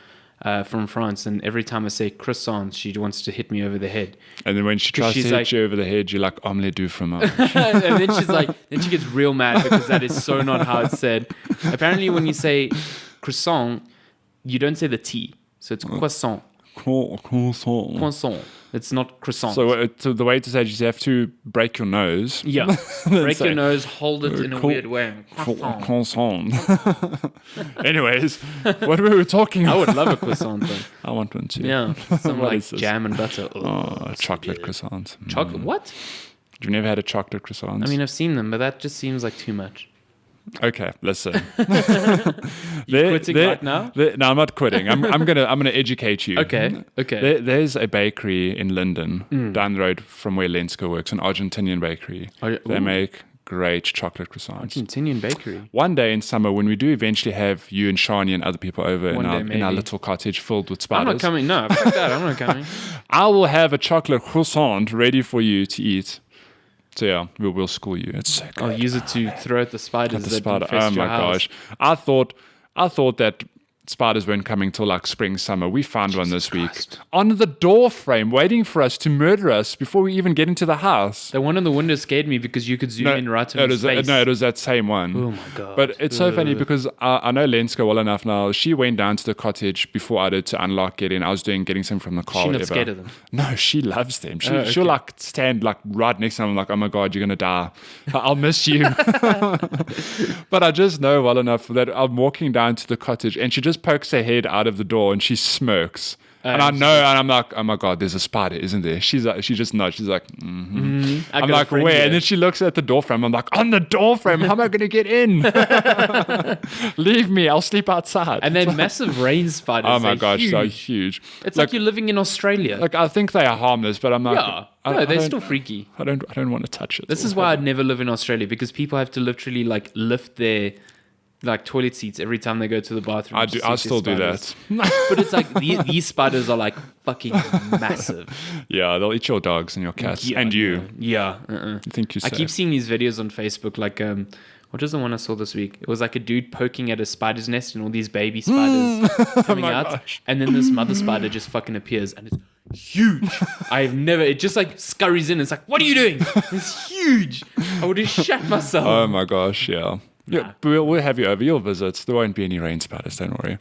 France, and every time I say croissant, she wants to hit me over the head. And then when she tries to hit you over the head, you're like, omelette du fromage. And then she gets real mad because that is so not how it's said. Apparently, when you say croissant, you don't say the T. So it's croissant. Croissant. It's not croissant. So the way to say it is you have to break your nose. Yeah. Break your nose, hold it in a weird way. Croissant. Anyways, what were we talking about? I would love a croissant though. I want one too. Yeah. Some like jam and butter. Chocolate croissants. Chocolate? What? You've never had a chocolate croissant? I mean, I've seen them, but that just seems like too much. Okay, listen. You quitting right now? No, I'm not quitting. I'm gonna educate you. Okay. There's a bakery in London down the road from where Lenska works, an Argentinian bakery. They make great chocolate croissants. Argentinian bakery. One day in summer, when we do eventually have you and Shani and other people over in our little cottage filled with spiders. I'm not coming. No, fuck that. I'm not coming. I will have a chocolate croissant ready for you to eat. So yeah, we'll school you. It's so good. I'll use it to throw at the spiders that infest Oh your my house. gosh. I thought that spiders weren't coming till like spring, summer. We found one this week on the door frame, waiting for us to murder us before we even get into the house. The one on the window scared me because you could zoom in right on his face. No, it was that same one. Oh my god! But it's so funny because I know Lenska well enough now. She went down to the cottage before I did to unlock it, and I was getting some from the car. She's not scared of them. No, she loves them. She'll like stand like right next to them, like, oh my god, you're gonna die. I'll miss you. But I just know well enough that I'm walking down to the cottage, and she just pokes her head out of the door and she smirks. And I know, and I'm like, oh my god, there's a spider, isn't there? She just nods. She's like, I'm like, where? Here. And then she looks at the door frame. I'm like, on the door frame? How am I going to get in? Leave me. I'll sleep outside. And then massive rain spiders. Oh my gosh, so huge. It's like you're living in Australia. Like I think they are harmless, but I'm like, no, they're still freaky. I don't want to touch it. This is why I'd never live in Australia, because people have to literally like lift their like toilet seats every time they go to the bathroom. I still do that. But it's like these spiders are like fucking massive. Yeah, they'll eat your dogs and your cats and you. Yeah. I think you. I keep seeing these videos on Facebook. Like, what was the one I saw this week? It was like a dude poking at a spider's nest and all these baby spiders coming out, gosh. and then this mother spider just fucking appears and it's huge. It just like scurries in. It's like, what are you doing? It's huge. I would have shat myself. Oh my gosh, yeah. Yeah, we'll have you over. You'll visit. There won't be any rain spiders. Don't worry.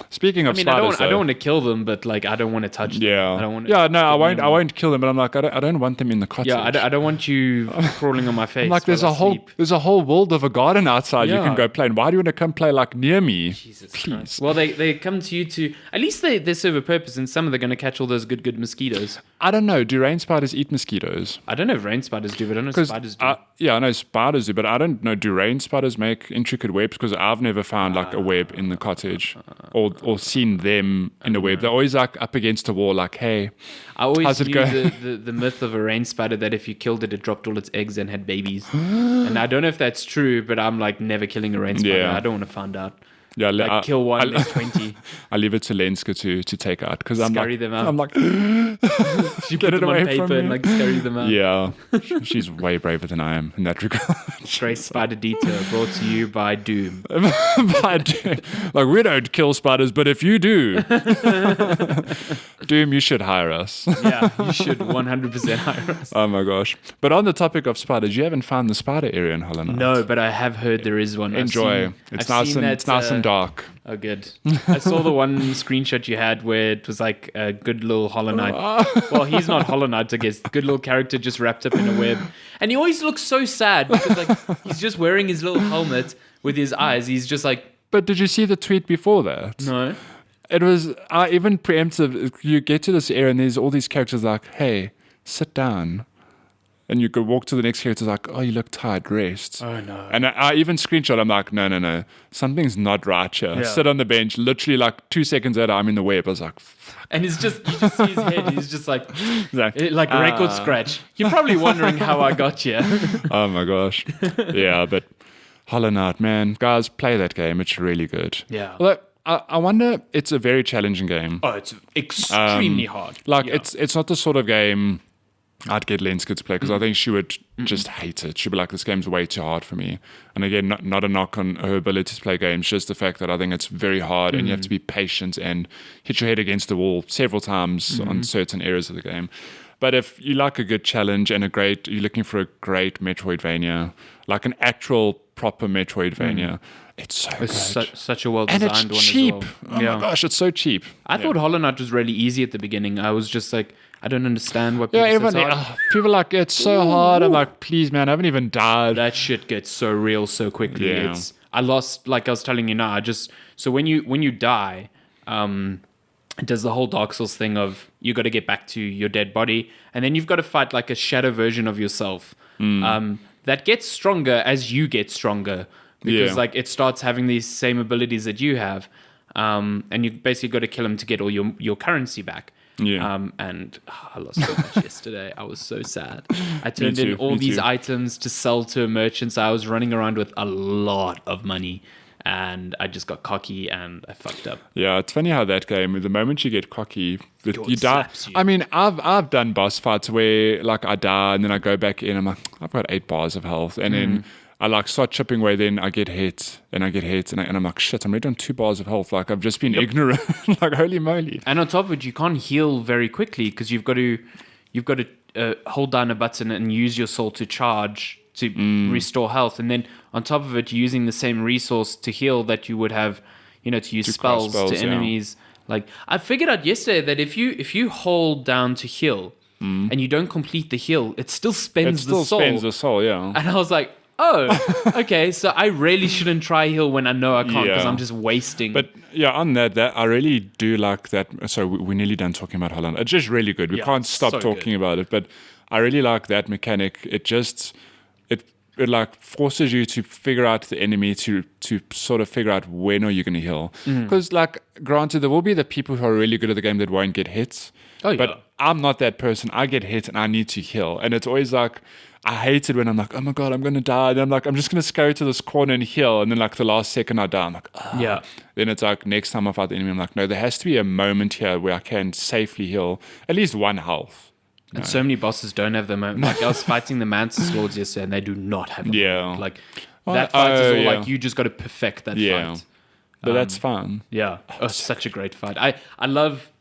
Speaking of spiders, I don't want to kill them, but like I don't want to touch them. Yeah, I don't want. I won't kill them. But I'm like, I don't want them in the cottage. Yeah, I don't want you crawling on my face. I'm like, there's a whole world of a garden outside you can go play in. Why do you want to come play like near me? Jesus please. Christ. Well, they come to you to at least they serve a purpose, and some of them are going to catch all those good mosquitoes. I don't know. Do rain spiders eat mosquitoes? I don't know if rain spiders do, but I know spiders do. I know spiders do, but I don't know. Do rain spiders make intricate webs? Because I've never found like a web in the cottage or seen them in a web. They're always like up against a wall, like, hey, I always how's it knew going? the myth of a rain spider that if you killed it dropped all its eggs and had babies. And I don't know if that's true, but I'm like never killing a rain spider. Yeah. I don't want to find out. Yeah, like kill one, there's 20. I leave it to Lenska to take out because I'm scurry like, them out. I'm like, she get put it them away on paper from and me. like scurry them out. Yeah, she's way braver than I am in that regard. Great Spider Detour brought to you by Doom. Like, we don't kill spiders, but if you do, Doom, you should hire us. Yeah, you should 100% hire us. Oh my gosh! But on the topic of spiders, you haven't found the spider area in Holland. No, but I have heard there is one. Enjoy. It's nice and dark. Oh, good. I saw the one screenshot you had where it was like a good little Hollow Knight. Well, he's not Hollow Knight, I guess. Good little character just wrapped up in a web. And he always looks so sad because like he's just wearing his little helmet with his eyes. He's just like... But did you see the tweet before that? No. It was even preemptive. You get to this area and there's all these characters like, hey, sit down. And you could walk to the next character like, oh, you look tired, rest. Oh, no. And I even screenshot, I'm like, no. Something's not right here. Yeah. Sit on the bench. Literally like 2 seconds later, I'm in the web. I was like, fuck. And you just see his head. He's just like record scratch. You're probably wondering how I got here. Oh my gosh. Yeah, but Hollow Knight, man. Guys, play that game. It's really good. Yeah. Look, I wonder, it's a very challenging game. Oh, it's extremely hard. Like, it's not the sort of game I'd get Lenska to play because I think she would just hate it. She'd be like, this game's way too hard for me. And again, not a knock on her ability to play games, just the fact that I think it's very hard and you have to be patient and hit your head against the wall several times on certain areas of the game. But if you like a good challenge and you're looking for a great Metroidvania, like an actual proper Metroidvania, it's so good. Such a well-designed one. And it's cheap. As well. Oh my gosh, it's so cheap. I thought Hollow Knight was really easy at the beginning. I was just like, I don't understand what people say. People are like, it's so hard. I'm like, please, man, I haven't even died. That shit gets so real so quickly. Yeah. I lost, like I was telling you now, so when you die, it does the whole Dark Souls thing of you got to get back to your dead body, and then you've got to fight like a shadow version of yourself. That gets stronger as you get stronger because like it starts having these same abilities that you have, and you basically got to kill him to get all your currency back. Yeah. And I lost so much yesterday. I was so sad. I turned in all these items to sell to a merchant, so I was running around with a lot of money. and I just got cocky and I fucked up. Yeah, it's funny how that game, the moment you get cocky, you die. Slaps you. I mean, I've done boss fights where like I die and then I go back in. I'm like, I've got 8 bars of health, and then I like start chipping away. Then I get hit, and I'm like, shit, I'm already on 2 bars of health. Like I've just been ignorant. Like holy moly. And on top of it, you can't heal very quickly because you've got to hold down a button and use your soul to charge to restore health, and then on top of it, you're using the same resource to heal that you would have, to use spells to enemies. Like I figured out yesterday that if you hold down to heal and you don't complete the heal, it still spends the soul. Spends the soul, yeah. And I was like, oh, okay, so I really shouldn't try heal when I know I can't because I'm just wasting. But yeah, on that I really do like that. So we're nearly done talking about Holland. It's just really good. We can't stop talking about it, but I really like that mechanic. It like forces you to figure out the enemy to sort of figure out when are you going to heal. Because like granted, there will be the people who are really good at the game that won't get hit. Oh, yeah. But I'm not that person. I get hit and I need to heal. And it's always like, I hate it when I'm like, oh my God, I'm going to die. And I'm like, I'm just going to scurry to this corner and heal. And then like the last second I die, I'm like, oh. Yeah. Then it's like next time I fight the enemy, I'm like, no, there has to be a moment here where I can safely heal at least 1 health. And so many bosses don't have them. Like I was fighting the Mantis Lords yesterday, and they do not have them. Yeah. Like that fight is all like you just got to perfect that fight. But that's fun. Yeah. Oh, such a great fight. I love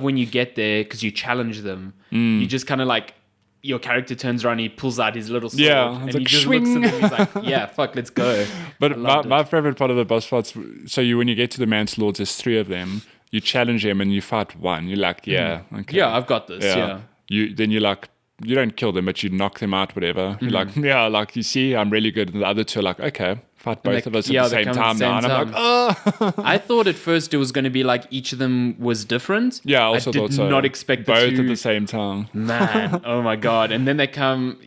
when you get there because you challenge them. You just kind of like your character turns around, he pulls out his little sword, and like, he just swing. looks at them. He's like, "Yeah, fuck, let's go." But my favorite part of the boss fights. So when you get to the Mantis Lords, there's 3 of them. You challenge him and you fight one. You're like, okay. Yeah, I've got this. Yeah. You're like, you don't kill them, but you knock them out, whatever. You're like, like you see, I'm really good. And the other 2 are like, okay, fight both of us at the same time now. And I'm like, oh. I thought at first it was going to be like each of them was different. Yeah, I also thought so. I did not expect both at the same time. Man, oh my God. And then they come,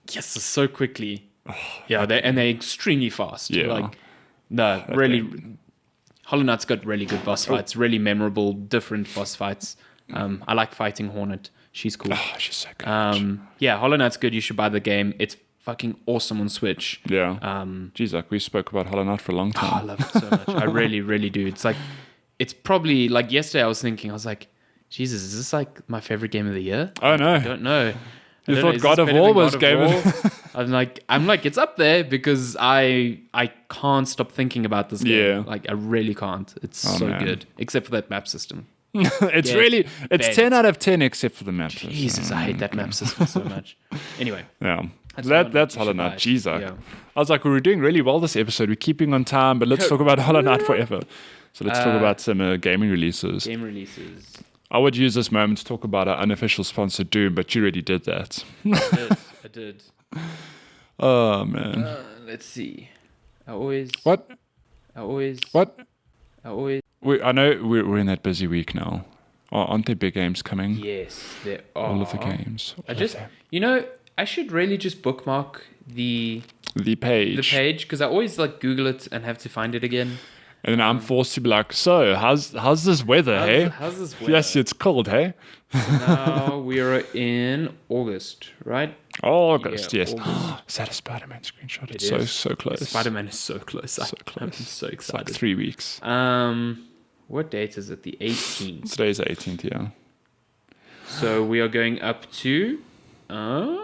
so quickly. Yeah, they're extremely fast. Yeah. Like, no, really. Hollow Knight's got really good boss fights, really memorable, different boss fights. I like fighting Hornet. She's cool. Oh, she's so good. Yeah, Hollow Knight's good. You should buy the game. It's fucking awesome on Switch. Yeah. Geez, like we spoke about Hollow Knight for a long time. I love it so much. I really, really do. It's probably like yesterday I was like, Jesus, is this like my favorite game of the year? Oh, no. I don't know. You thought God of War was game of the I'm like, it's up there because I can't stop thinking about this game. Yeah. Like I really can't. It's so good. Except for that map system. It's 10 out of 10 except for the map system. Jesus, I hate that map system so much. Anyway. Yeah. That's Hollow Knight. Jeez. Yeah. I was like, we were doing really well this episode. We're keeping on time, but let's talk about Hollow Knight forever. So let's talk about some gaming releases. I would use this moment to talk about our unofficial sponsor, Doom, but you already did that. I did. Oh, man. Let's see. I always... What? I always... I know we're in that busy week now. Aren't there big games coming? Yes, there are. All of the games. I should really just bookmark the page because I always like Google it and have to find it again. And then I'm forced to be like, so how's this weather, hey? How's this weather? Yes, it's cold, hey? Now we are in August, right? August, yes. August. Is that a Spider-Man screenshot? It It's so close. Spider-Man is so close. So close. I'm so excited. It's like 3 weeks. What date is it? The 18th. Today's the 18th, yeah. So we are going up to the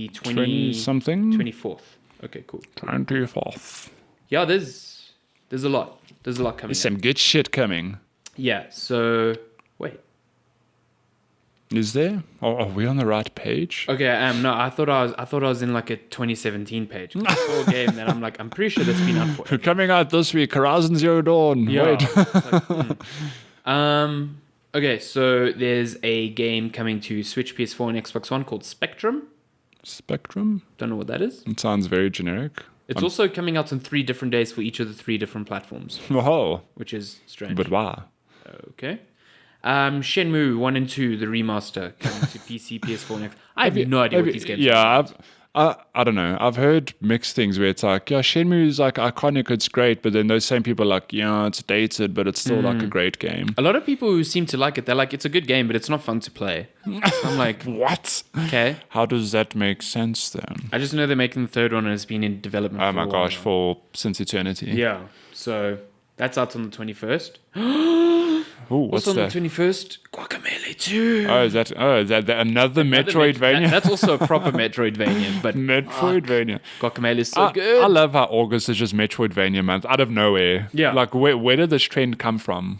20-something? 24th. Okay, cool. 24th. Yeah, there's a lot. There's a lot coming. There's some good shit coming. Yeah, so wait. Is there? Are we on the right page? Okay, no, I thought I was in like a 2017 page. I saw a game that I'm like, I'm pretty sure that's been out for. Coming out this week, Horizon Zero Dawn. Yeah. Wait. Okay, so there's a game coming to Switch, PS4, and Xbox One called Spectrum. Spectrum? Don't know what that is. It sounds very generic. It's also coming out on 3 different days for each of the 3 different platforms. Oh. Which is strange. But why? Okay. Shenmue 1 and 2, the remaster, coming to PC, PS4, and Xbox. I have no idea what these games are. Yeah, I don't know. I've heard mixed things where it's like, yeah, Shenmue is like iconic, it's great, but then those same people are like, yeah, it's dated, but it's still like a great game. A lot of people who seem to like it, they're like, it's a good game, but it's not fun to play. I'm like, what? Okay. How does that make sense then? I just know they're making the third one and it's been in development Oh for my a while gosh, now. since eternity. Yeah. So that's out on the 21st. Ooh, what's Also on that? the 21st, Guacamelee 2. Oh, is that another Metroidvania? That's also a proper Metroidvania, but Metroidvania. Guacamelee is so good. I love how August is just Metroidvania month out of nowhere. Yeah. Like, where did this trend come from?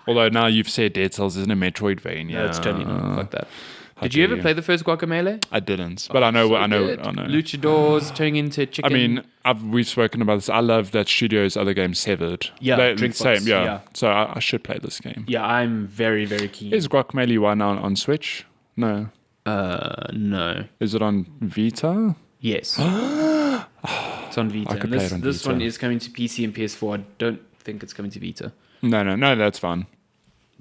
Although now you've said Dead Cells isn't a Metroidvania. No, it's totally not like that. Did you ever play the first Guacamelee? I didn't, but I know. Good. Luchadors turning into chicken. I mean, we've spoken about this. I love that studio's other game, Severed. Yeah, Drinkbox, yeah. yeah. So I should play this game. Yeah, I'm very, very keen. Is Guacamelee 1 on Switch? No. No. Is it on Vita? Yes. It's on Vita. I could And play it on this Vita. one is coming to PC and PS4. I don't think it's coming to Vita. No, that's fine.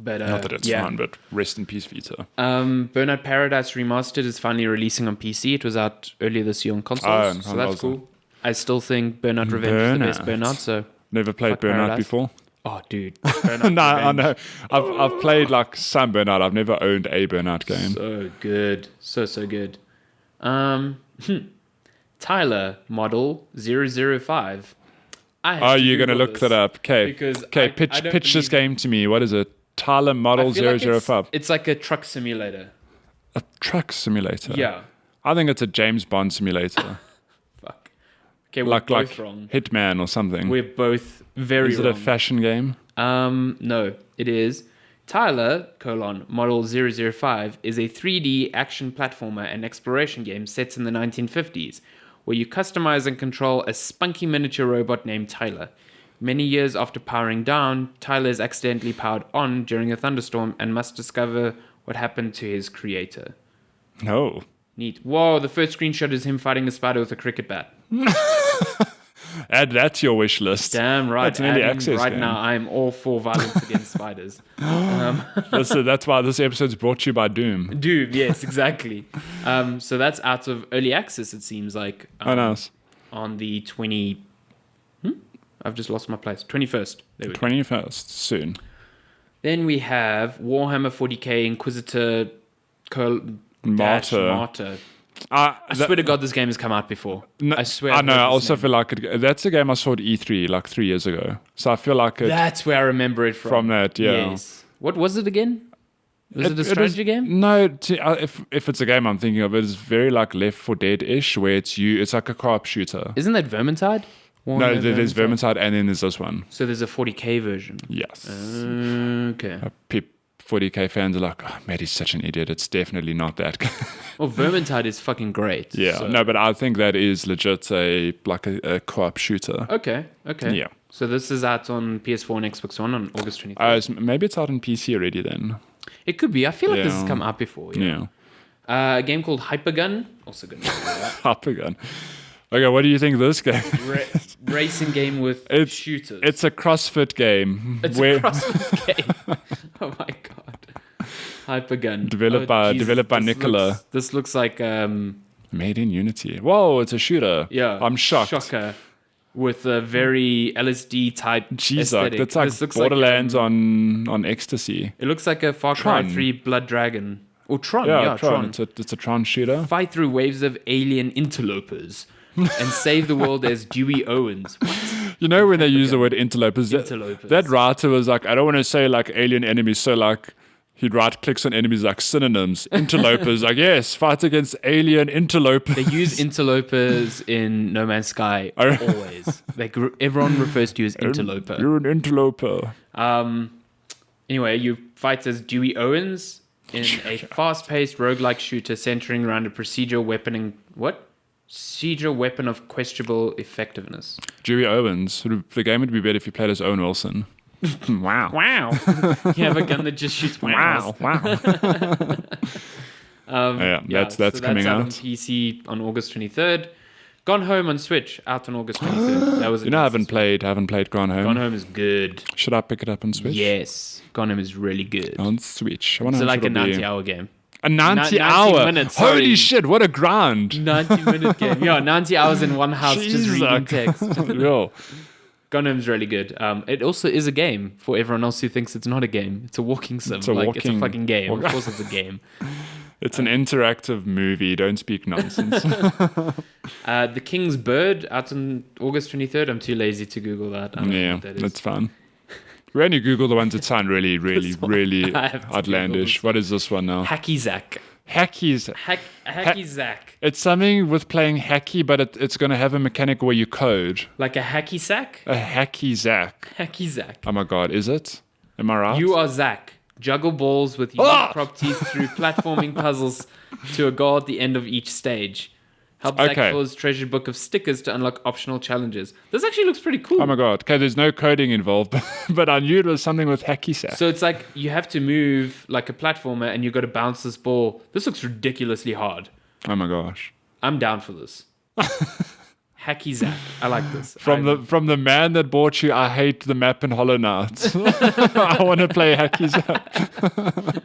But Not that it's fine, but rest in peace, Vita. Burnout Paradise Remastered is finally releasing on PC. It was out earlier this year on consoles, so that's cool. I still think Burnout Revenge is the best Burnout. So never played fuck Burnout Paradise. before. Oh, dude. Burnout No, I Revenge. know. I've played like some Burnout. I've never owned a Burnout game. So good. So good. Tyler Model 005. Oh, you're going to look that up. Okay. Because Okay, I pitch don't this believe- game to me. What is it? Tyler Model I feel like 005. it's like a truck simulator. A truck simulator. Yeah. I think it's a James Bond simulator. Fuck. Okay, we're like both wrong. Hitman or something. We're both very Is it wrong. a fashion game? No, it is. Tyler, Model 005 is a 3D action platformer and exploration game set in the 1950s, where you customize and control a spunky miniature robot named Tyler. Many years after powering down, Tyler is accidentally powered on during a thunderstorm and must discover what happened to his creator. No. Neat. Whoa, the first screenshot is him fighting a spider with a cricket bat. Add that to your wish list. Damn right. That's an early Adding access right game. now, I'm all for violence against spiders. That's why this episode's brought to you by Doom. Dude, yes, exactly. So that's out of early access, it seems like. Oh, nice. On the 20... I've just lost my place. 21st. There we go. 21st, soon. Then we have Warhammer 40k Inquisitor Martyr. I swear to God, this game has come out before. I swear. I know. I also feel like that's a game I saw at E3 like 3 years ago. So I feel like that's where I remember it from. From that, yeah. Yes. What was it again? Was it a strategy game? No. If it's a game I'm thinking of, it's very like Left 4 Dead-ish, where it's like a co-op shooter. Isn't that Vermintide? No, there's Vermintide and then there's this one. So there's a 40k version. Yes. Okay. 40k fans are like, oh, Matty's such an idiot. It's definitely not that. Well, Vermintide is fucking great. Yeah. So. No, but I think that is legit a co-op shooter. Okay. Yeah. So this is out on PS4 and Xbox One on August 23rd. Maybe it's out on PC already then. It could be. I feel like this has come out before. Yeah. A game called Hypergun. Also good. Hypergun. Okay, what do you think of this game? Racing game with shooters. It's a CrossFit game. It's a CrossFit game. Oh my god. Hypergun. Developed by Nicola. This looks like Made in Unity. Whoa, it's a shooter. Yeah. I'm shocked. Shocker. With a very LSD type aesthetic. That's like this looks Borderlands like, on ecstasy. It looks like a Far Cry Tron. 3 Blood Dragon. Or Tron, Yeah, Tron. It's a Tron shooter. Fight through waves of alien interlopers and save the world as Dewey Owens. What? You know when they use the word interlopers? Interlopers. That writer was like, I don't want to say like alien enemies, so like he'd right clicks on enemies like synonyms. Interlopers, like yes, fight against alien interlopers. They use interlopers in No Man's Sky always. Everyone refers to you as interloper. You're an interloper. Anyway, you fight as Dewey Owens in a fast-paced roguelike shooter centering around a procedural weapon of questionable effectiveness. Dewey Owens. The game would be better if you played as Owen Wilson. Wow. Wow. You have a gun that just shoots Wow. That's coming out out. on PC on August 23rd. Gone Home on Switch out on August 23rd. That was I haven't played Gone Home. Gone Home is good. Should I pick it up on Switch? Yes. Gone Home is really good. On Switch. It's like a 90-hour game. A 90 90 hour. minutes, Holy sorry. shit, what a grind. 90-minute game. Yeah, 90 hours in one house just Jesus. reading text. Yo. Gundam's really good. It also is a game for everyone else who thinks it's not a game. It's a walking sim. It's a fucking game. Of course it's a game. It's an interactive movie. Don't speak nonsense. The King's Bird out on August 23rd. I'm too lazy to Google that. I don't know what that is. That's fun. We only Google the ones that sound really, really, really I have to outlandish. What is this one now? Hacky Zack. Hacky Zack. It's something with playing hacky, but it's going to have a mechanic where you code. Like a hacky sack? A hacky Zack. Hacky Zack. Oh my god, is it? Am I right? You are Zack. Juggle balls with unique properties through platforming puzzles to a goal at the end of each stage. Help Zack fill his treasured book of stickers to unlock optional challenges. This actually looks pretty cool. Oh my god. Okay, there's no coding involved, but I knew it was something with hacky sack. So it's like you have to move like a platformer and you've got to bounce this ball. This looks ridiculously hard. Oh my gosh. I'm down for this. Hacky Zack. I like this. From the man that bought you, I hate the map in Hollow Knight. I want to play Hacky Zack.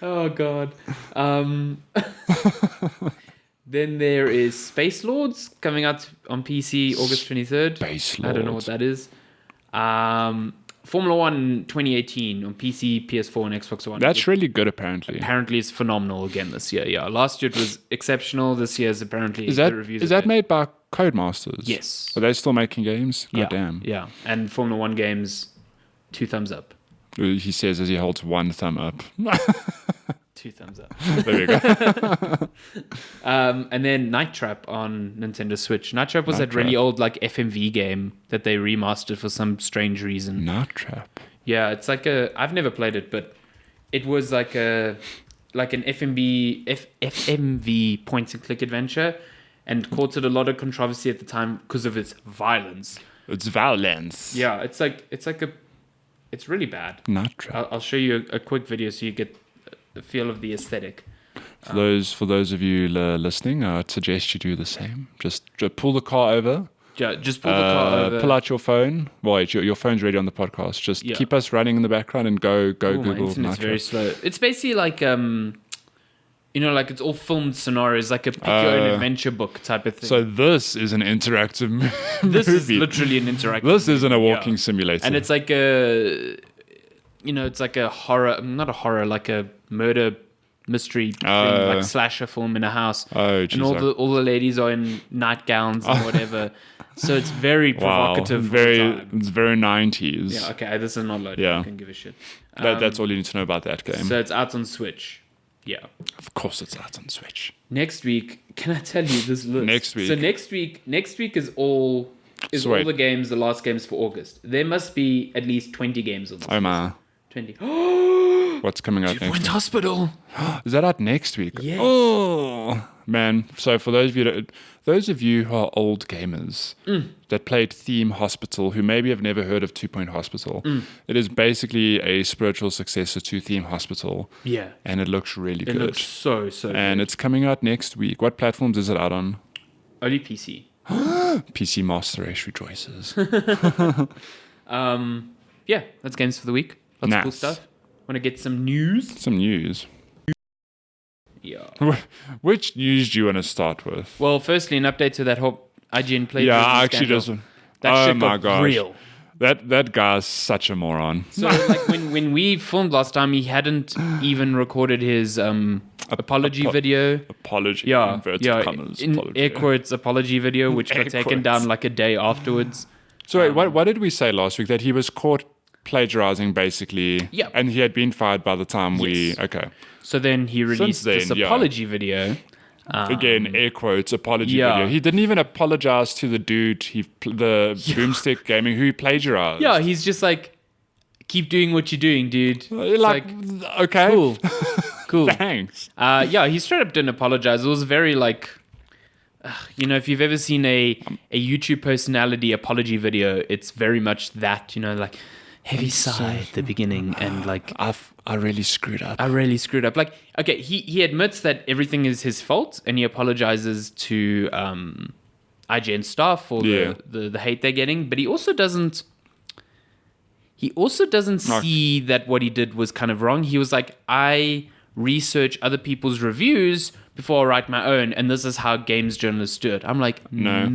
Oh god. Then there is Space Lords coming out on PC August 23rd. Space Lords. I don't know what that is. Formula 1 2018 on PC, PS4, and Xbox One. That's really good, apparently. Apparently, it's phenomenal again this year. Yeah, last year it was exceptional. This year is apparently Is that the reviews. is that made by Codemasters? Yes. Are they still making games? God damn. Yeah, and Formula 1 games, 2 thumbs up. He says as he holds one thumb up. 2 thumbs up. There we go. And then Night Trap on Nintendo Switch. Night Trap was that really old like FMV game that they remastered for some strange reason. Night Trap. Yeah, it's like I've never played it, but it was like an FMV point and click adventure, and caused a lot of controversy at the time because of its violence. It's violence. Yeah, it's really bad. Night Trap. I'll show you a quick video so you get the feel of the aesthetic. For those of you listening, I'd suggest you do the same. Just pull the car over. Yeah, just pull the car over. Pull out your phone. Wait, your phone's ready on the podcast. Just keep us running in the background and go Google. My internet's very slow. It's basically like like it's all filmed scenarios, like a pick your own adventure book type of thing. So this is an interactive movie. This is literally an interactive. This isn't a walking simulator, and it's like it's like a horror, not a horror, like a murder mystery thing, like slasher film in a house. Oh, geez, and all the ladies are in nightgowns and whatever. So it's very provocative. It's very 90s. Yeah, okay, this is not loaded. Yeah. I can give a shit. That's all you need to know about that game. So it's out on Switch. Yeah. Of course it's out on Switch. Next week, can I tell you this list? Next week. So next week is all the games, the last games for August. There must be at least 20 games on this. Oh my. 20. What's coming out next week? Hospital. Is that out next week? Yes. Oh man. So for those of you who are old gamers that played Theme Hospital, who maybe have never heard of 2 Point Hospital, it is basically a spiritual successor to Theme Hospital. Yeah. And it looks really good. It looks so and good. it's coming out next week. What platforms is it out on? Only PC. PC Master Race rejoices. Yeah, that's games for the week. Lots of cool stuff. Want to get some news? Some news. Yeah. Which news do you want to start with? Well, firstly, an update to that whole IGN play. Yeah, I actually just. That shit got real. That guy's such a moron. So, like when we filmed last time, he hadn't even recorded his apology video. Apology. Yeah, Commas, in apology. air quotes apology video, which got taken down like a day afterwards. So wait, what did we say last week? That he was caught plagiarizing, basically. Yeah. And he had been fired by the time we. Okay. So then he released this apology video. Again, air quotes, apology video. He didn't even apologize to the dude, Boomstick Gaming, who plagiarized. Yeah, he's just like, keep doing what you're doing, dude. Like, okay. Cool. Cool. Thanks. He straight up didn't apologize. It was very like, if you've ever seen a YouTube personality apology video, it's very much that, like heavy sigh at the beginning and like... I really screwed up. Like, okay, he admits that everything is his fault and he apologizes to IGN staff for the hate they're getting, but he also doesn't see that what he did was kind of wrong. He was like, I research other people's reviews before I write my own, and this is how games journalists do it. I'm like, no.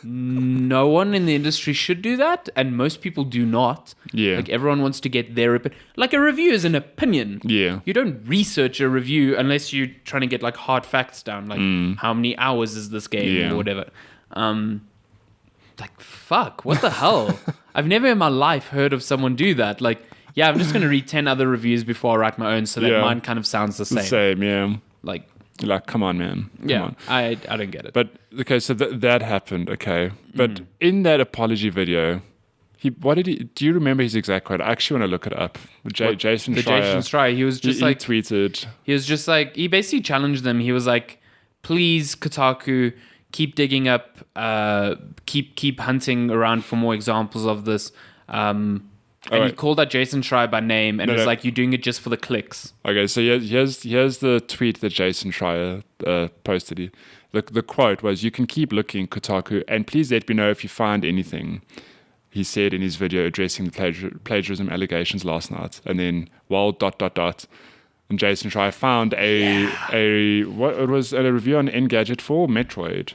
No one in the industry should do that, and most people do not. Yeah. Like, everyone wants to get their opinion. Like, a review is an opinion. Yeah. You don't research a review unless you're trying to get, like, hard facts down. Like, how many hours is this game or whatever. Like, fuck, what the hell? I've never in my life heard of someone do that. Like, yeah, I'm just going to read 10 other reviews before I write my own so that mine kind of sounds the same. Yeah. Like, you're like, come on, man. Come on. I don't get it. But, okay, so that happened, okay. But in that apology video, do you remember his exact quote? I actually want to look it up. Jason Schreier, he was just he tweeted. He was just like, he basically challenged them. He was like, please, Kotaku, keep digging up, keep hunting around for more examples of this. And he called out Jason Schreier by name and was like, you're doing it just for the clicks. Okay, so here's the tweet that Jason Schreier posted. The quote was, "You can keep looking, Kotaku, and please let me know if you find anything," he said in his video addressing the plagiarism allegations last night. And then, and Jason Schreier found a review on Engadget for Metroid.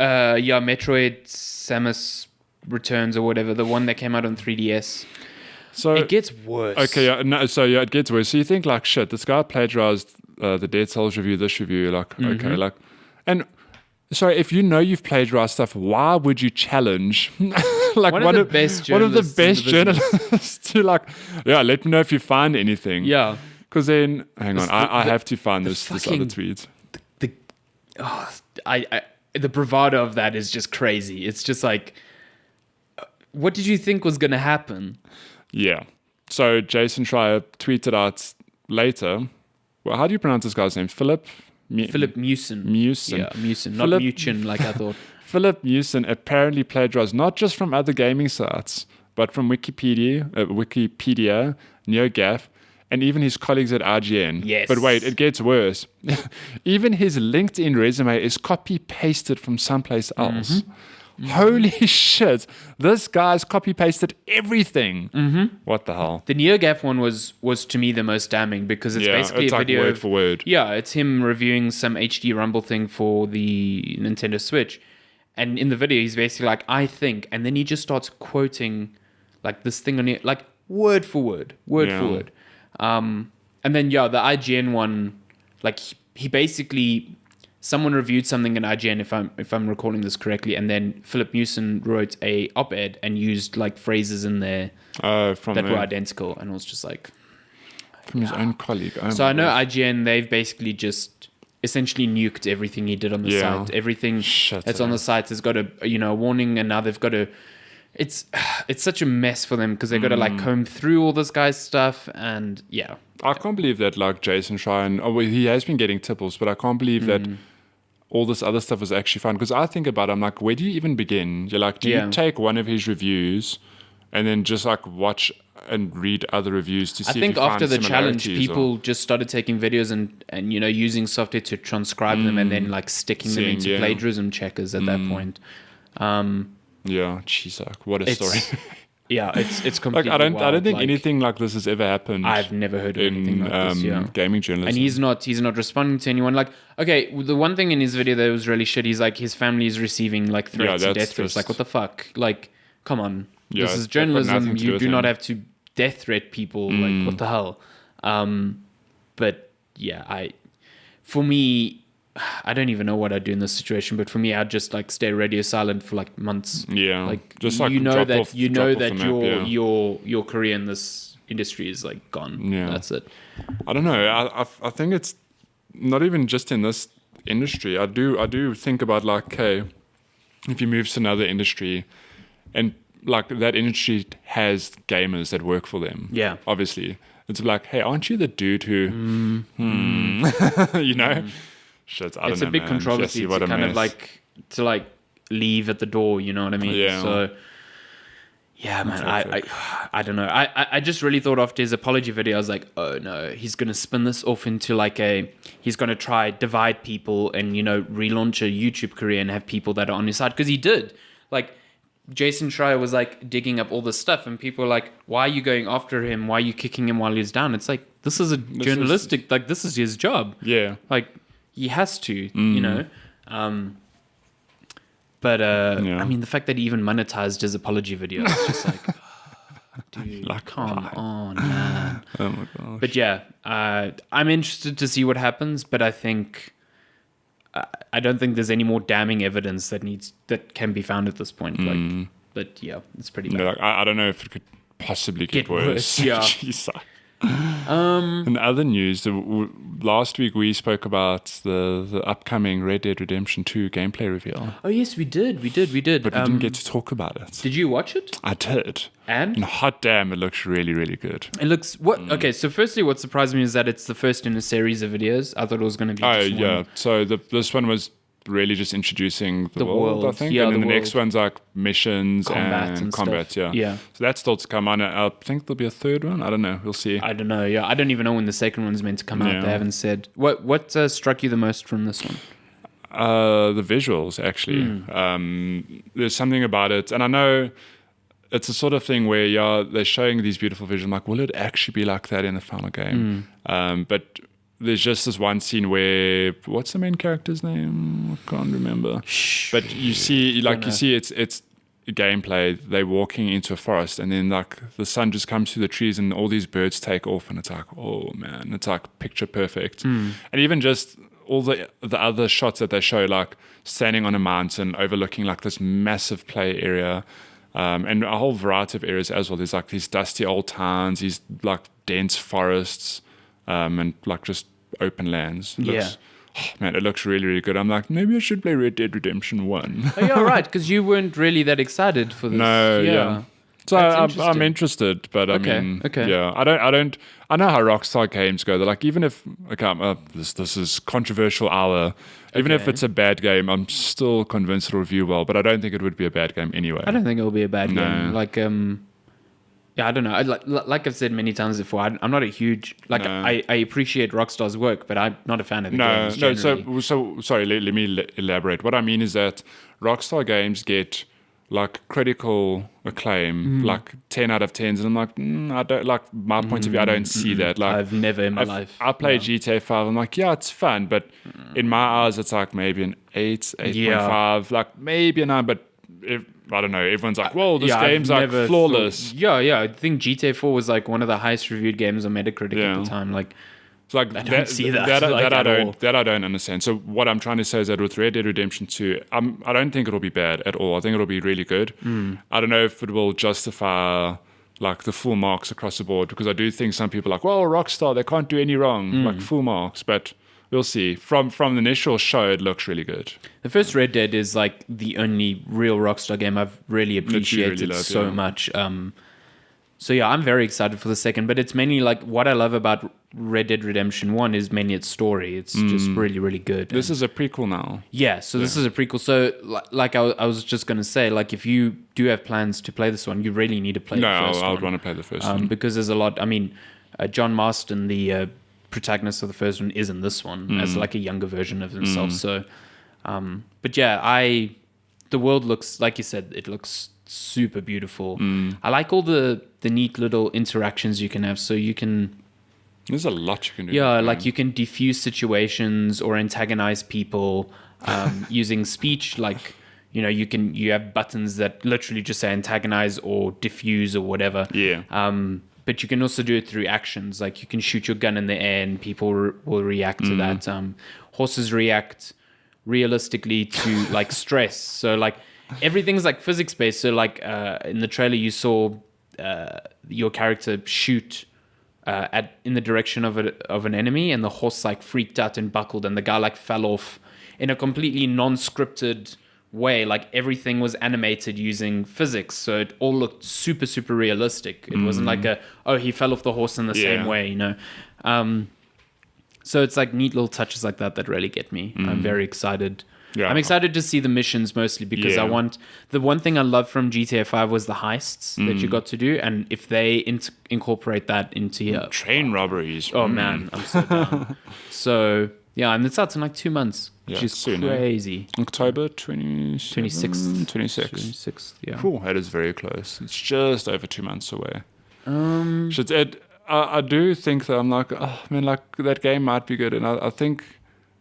Metroid Samus Returns or whatever, the one that came out on 3DS. So it gets worse. Okay, it gets worse. So you think like, shit, this guy plagiarized the Dead Cells review, this review, like, okay, like, and so if you know you've plagiarized stuff, why would you challenge like one of the best journalists to like, let me know if you find anything. Yeah. Because then, hang on, I have to find this other tweet. The bravado of that is just crazy. It's just like, what did you think was going to happen? Yeah. So Jason Schreier tweeted out later. Well, how do you pronounce this guy's name? Philip Mewson. Yeah, Mewson, not Mewchin like I thought. Philip Mewson apparently plagiarized not just from other gaming sites, but from Wikipedia, NeoGAF, and even his colleagues at IGN. Yes. But wait, it gets worse. Even his LinkedIn resume is copy-pasted from someplace else. Holy shit. This guy's copy-pasted everything. What the hell? The NeoGAF one was to me the most damning because it's basically a video. Word for word. Yeah, it's him reviewing some HD Rumble thing for the Nintendo Switch. And in the video, he's basically like, I think. And then he just starts quoting like this thing on it, like word for word. And then, the IGN one, like he basically... Someone reviewed something in IGN, if I'm recalling this correctly, and then Philip Mewson wrote a op-ed and used like phrases in there that were identical, and it was just like from his own colleague. So I know IGN, they've basically just essentially nuked everything he did on the site. Everything that's on the site has got a warning, and now they've got to. It's such a mess for them because they've got to like comb through all this guy's stuff, and I can't believe that like Jason Schreier, he has been getting tipples, but I can't believe that all this other stuff was actually fun. Because I think about it, I'm like, where do you even begin? You're like, do you take one of his reviews and then just like watch and read other reviews to see if you find I think after the challenge, similarities people just started taking videos and using software to transcribe them and then like sticking them into plagiarism checkers at that point. Yeah, jeez, like, what a story. Yeah, it's completely like I don't think like, anything like this has ever happened. I've never heard of anything like this. Yeah, gaming journalism. And he's not responding to anyone. Like, okay, the one thing in his video that was really shit, he's like, his family is receiving like threats and death threats. Like, what the fuck? Like, come on, this is journalism. You do not have to death threat people. Like, what the hell? But yeah, for me, I don't even know what I'd do in this situation, but for me, I'd just like stay radio silent for like months. Yeah, like just like your career in this industry is like gone. Yeah, that's it. I don't know. I think it's not even just in this industry. I do think about like, okay, if you move to another industry, and like that industry has gamers that work for them. Yeah, obviously, it's like, hey, aren't you the dude who, Shit, it's a big controversy to kind of like leave at the door, you know what I mean? Yeah. So yeah, man, I don't know. I just really thought after his apology video, I was like, oh no, he's gonna spin this off into like he's gonna try divide people and relaunch a YouTube career and have people that are on his side, because he did. Like Jason Schreier was like digging up all this stuff, and people were like, "Why are you going after him? Why are you kicking him while he's down?" It's like, this is this is his job. Yeah. Like, he has to, you know. But I mean, the fact that he even monetized his apology video is just like, dude, Like, come on, man. Oh my gosh. But yeah, I'm interested to see what happens. But I think I don't think there's any more damning evidence that can be found at this point. Like, but yeah, it's pretty bad. Like, I don't know if it could possibly get worse. Yeah. Jeez. In other news, last week we spoke about the upcoming Red Dead Redemption 2 gameplay reveal. Oh yes, we did. But we didn't get to talk about it. Did you watch it? I did. And hot damn, it looks really, really good. It looks okay. So firstly, what surprised me is that it's the first in a series of videos. I thought it was going to be. Oh yeah. So this one was really just introducing the world, I think. Yeah, and then the next one's like missions and combat. Stuff. Yeah. So that's still to come on. I think there'll be a third one. I don't know. We'll see. I don't know. Yeah, I don't even know when the second one's meant to come out. They haven't said. What struck you the most from this one? The visuals, actually. There's something about it, and I know it's a sort of thing where they're showing these beautiful visuals. I'm like, will it actually be like that in the final game? But there's just this one scene where, what's the main character's name? I can't remember. But you see, it's gameplay. They're walking into a forest, and then like the sun just comes through the trees, and all these birds take off, and it's like, oh man, it's like picture perfect. And even just all the other shots that they show, like standing on a mountain overlooking like this massive play area. And a whole variety of areas as well. There's like these dusty old towns, these like dense forests, and like just open lands. It looks really, really good. I'm like, maybe I should play Red Dead Redemption 1. Oh, yeah, right, because you weren't really that excited for this. No, yeah. So I'm interested, but I mean, yeah, I know how Rockstar games go. They're like, even if this is controversial hour, even if it's a bad game, I'm still convinced it'll review well. But I don't think it would be a bad game anyway. I don't think it'll be a bad game. Like, yeah, I don't know. Like I've said many times before, I'm not a huge I appreciate Rockstar's work, but I'm not a fan of the games. No, so sorry. Let me elaborate. What I mean is that Rockstar games get like critical acclaim, like 10 out of 10s, and I'm like, I don't like my point of view. I don't see that. Like, I've never in my life. I played GTA 5. I'm like, yeah, it's fun, but in my eyes, it's like maybe an 8, 8.5, like maybe a 9. But I don't know. Everyone's like, whoa, this game's like flawless. I think GTA 4 was like one of the highest reviewed games on Metacritic at the time. Like, it's like I don't see that. That I don't understand. So what I'm trying to say is that with Red Dead Redemption 2, I don't think it'll be bad at all. I think it'll be really good. I don't know if it will justify like the full marks across the board, because I do think some people are like, well, Rockstar, they can't do any wrong, like full marks. But we'll see. From the initial show, it looks really good. The first Red Dead is like the only real Rockstar game I've really appreciated so much. So yeah, I'm very excited for the second, but it's mainly like what I love about Red Dead Redemption 1 is mainly its story. It's just really, really good. This is a prequel now. Yeah, so this is a prequel. So like I was just going to say, like if you do have plans to play this one, you really need to play the first one. No, I would want to play the first one. Because there's a lot, I mean, John Marston, the protagonist of the first one, is in this one as like a younger version of himself. So, but yeah, the world looks, like you said, it looks super beautiful. I like all the neat little interactions you can have. So you can... There's a lot you can do. Yeah, like you can diffuse situations or antagonize people using speech. Like, you know, you have buttons that literally just say antagonize or diffuse or whatever. Yeah. But you can also do it through actions. Like you can shoot your gun in the air and people will react to that. Horses react realistically to like stress. So like everything's like physics based. So like in the trailer you saw your character shoot in the direction of an enemy, and the horse like freaked out and buckled, and the guy like fell off in a completely non-scripted way. Like everything was animated using physics, so it all looked super, super realistic. It wasn't like he fell off the horse in the same way, you know. So it's like neat little touches like that really get me. I'm very excited. Yeah. I'm excited to see the missions mostly because the one thing I loved from GTA 5 was the heists that you got to do, and if they incorporate that into here, train robberies. Oh man, I'm so down. So yeah, and it's out in like 2 months. which is soon, crazy. October 26th. 26th, yeah. Cool, that is very close. It's just over 2 months away. I do think that I'm like, oh man, like that game might be good, and I think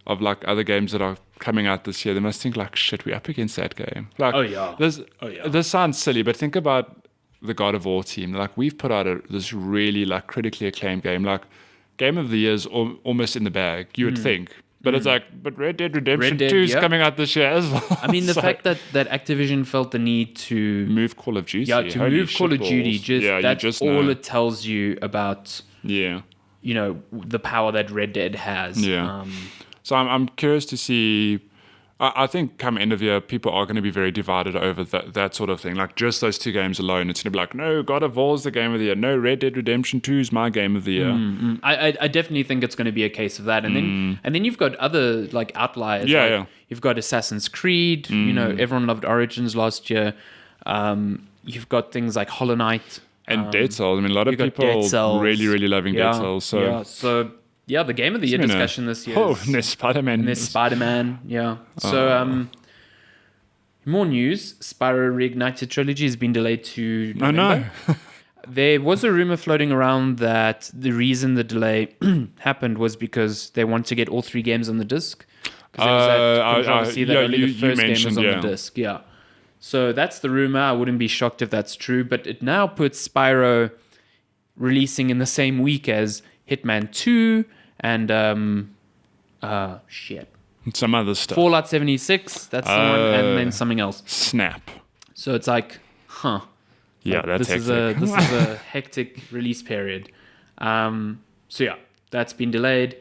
of like other games that are coming out this year. They must think like, shit, we're up against that game. Like, this sounds silly, but think about the God of War team. Like, we've put out this really like critically acclaimed game. Like, Game of the Year is almost in the bag. You would think. But it's like, but Red Dead Redemption 2 is coming out this year as well. I mean, the fact that Activision felt the need to move Call of Duty. Yeah, to move Call of Duty, that's all it tells you about, you know, the power that Red Dead has. Yeah. So I'm curious to see. I think come end of year, people are going to be very divided over that sort of thing. Like, just those 2 games alone, it's going to be like, no, God of War is the game of the year. No, Red Dead Redemption 2 is my game of the year. I definitely think it's going to be a case of that. And then you've got other like outliers. You've got Assassin's Creed. You know, everyone loved Origins last year. You've got things like Hollow Knight. And Dead Cells. I mean, a lot of people really, really loving Dead Cells. So the Game of the Year discussion this year. Oh, and there's Spider-Man. Yeah. So, more news. Spyro Reignited Trilogy has been delayed to November. Oh, no. There was a rumor floating around that the reason the delay happened was because they want to get all 3 games on the disc. Because there was that controversy that only the first game was on the disc. Yeah. So that's the rumor. I wouldn't be shocked if that's true. But it now puts Spyro releasing in the same week as Hitman 2 and some other stuff. Fallout 76, that's the one, and then something else. Snap. So it's like, Yeah, that's this hectic. is a hectic release period. So yeah, that's been delayed.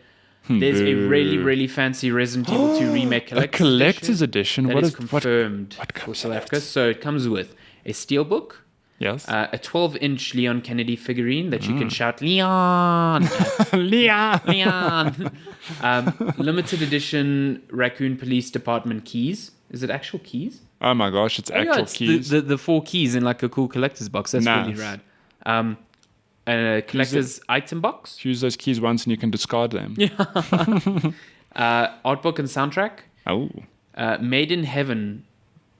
There's a really, really fancy Resident Evil 2 remake collector's edition. That is confirmed for South Africa. So it comes with a steelbook. Yes. A 12-inch Leon Kennedy figurine that you can shout, Leon! Leon! Limited edition Raccoon Police Department keys. Is it actual keys? Oh my gosh, it's actual keys. The 4 keys in like a cool collector's box. That's really rad. A collector's item box. Use those keys once and you can discard them. Yeah. Art book and soundtrack. Oh. Made in Heaven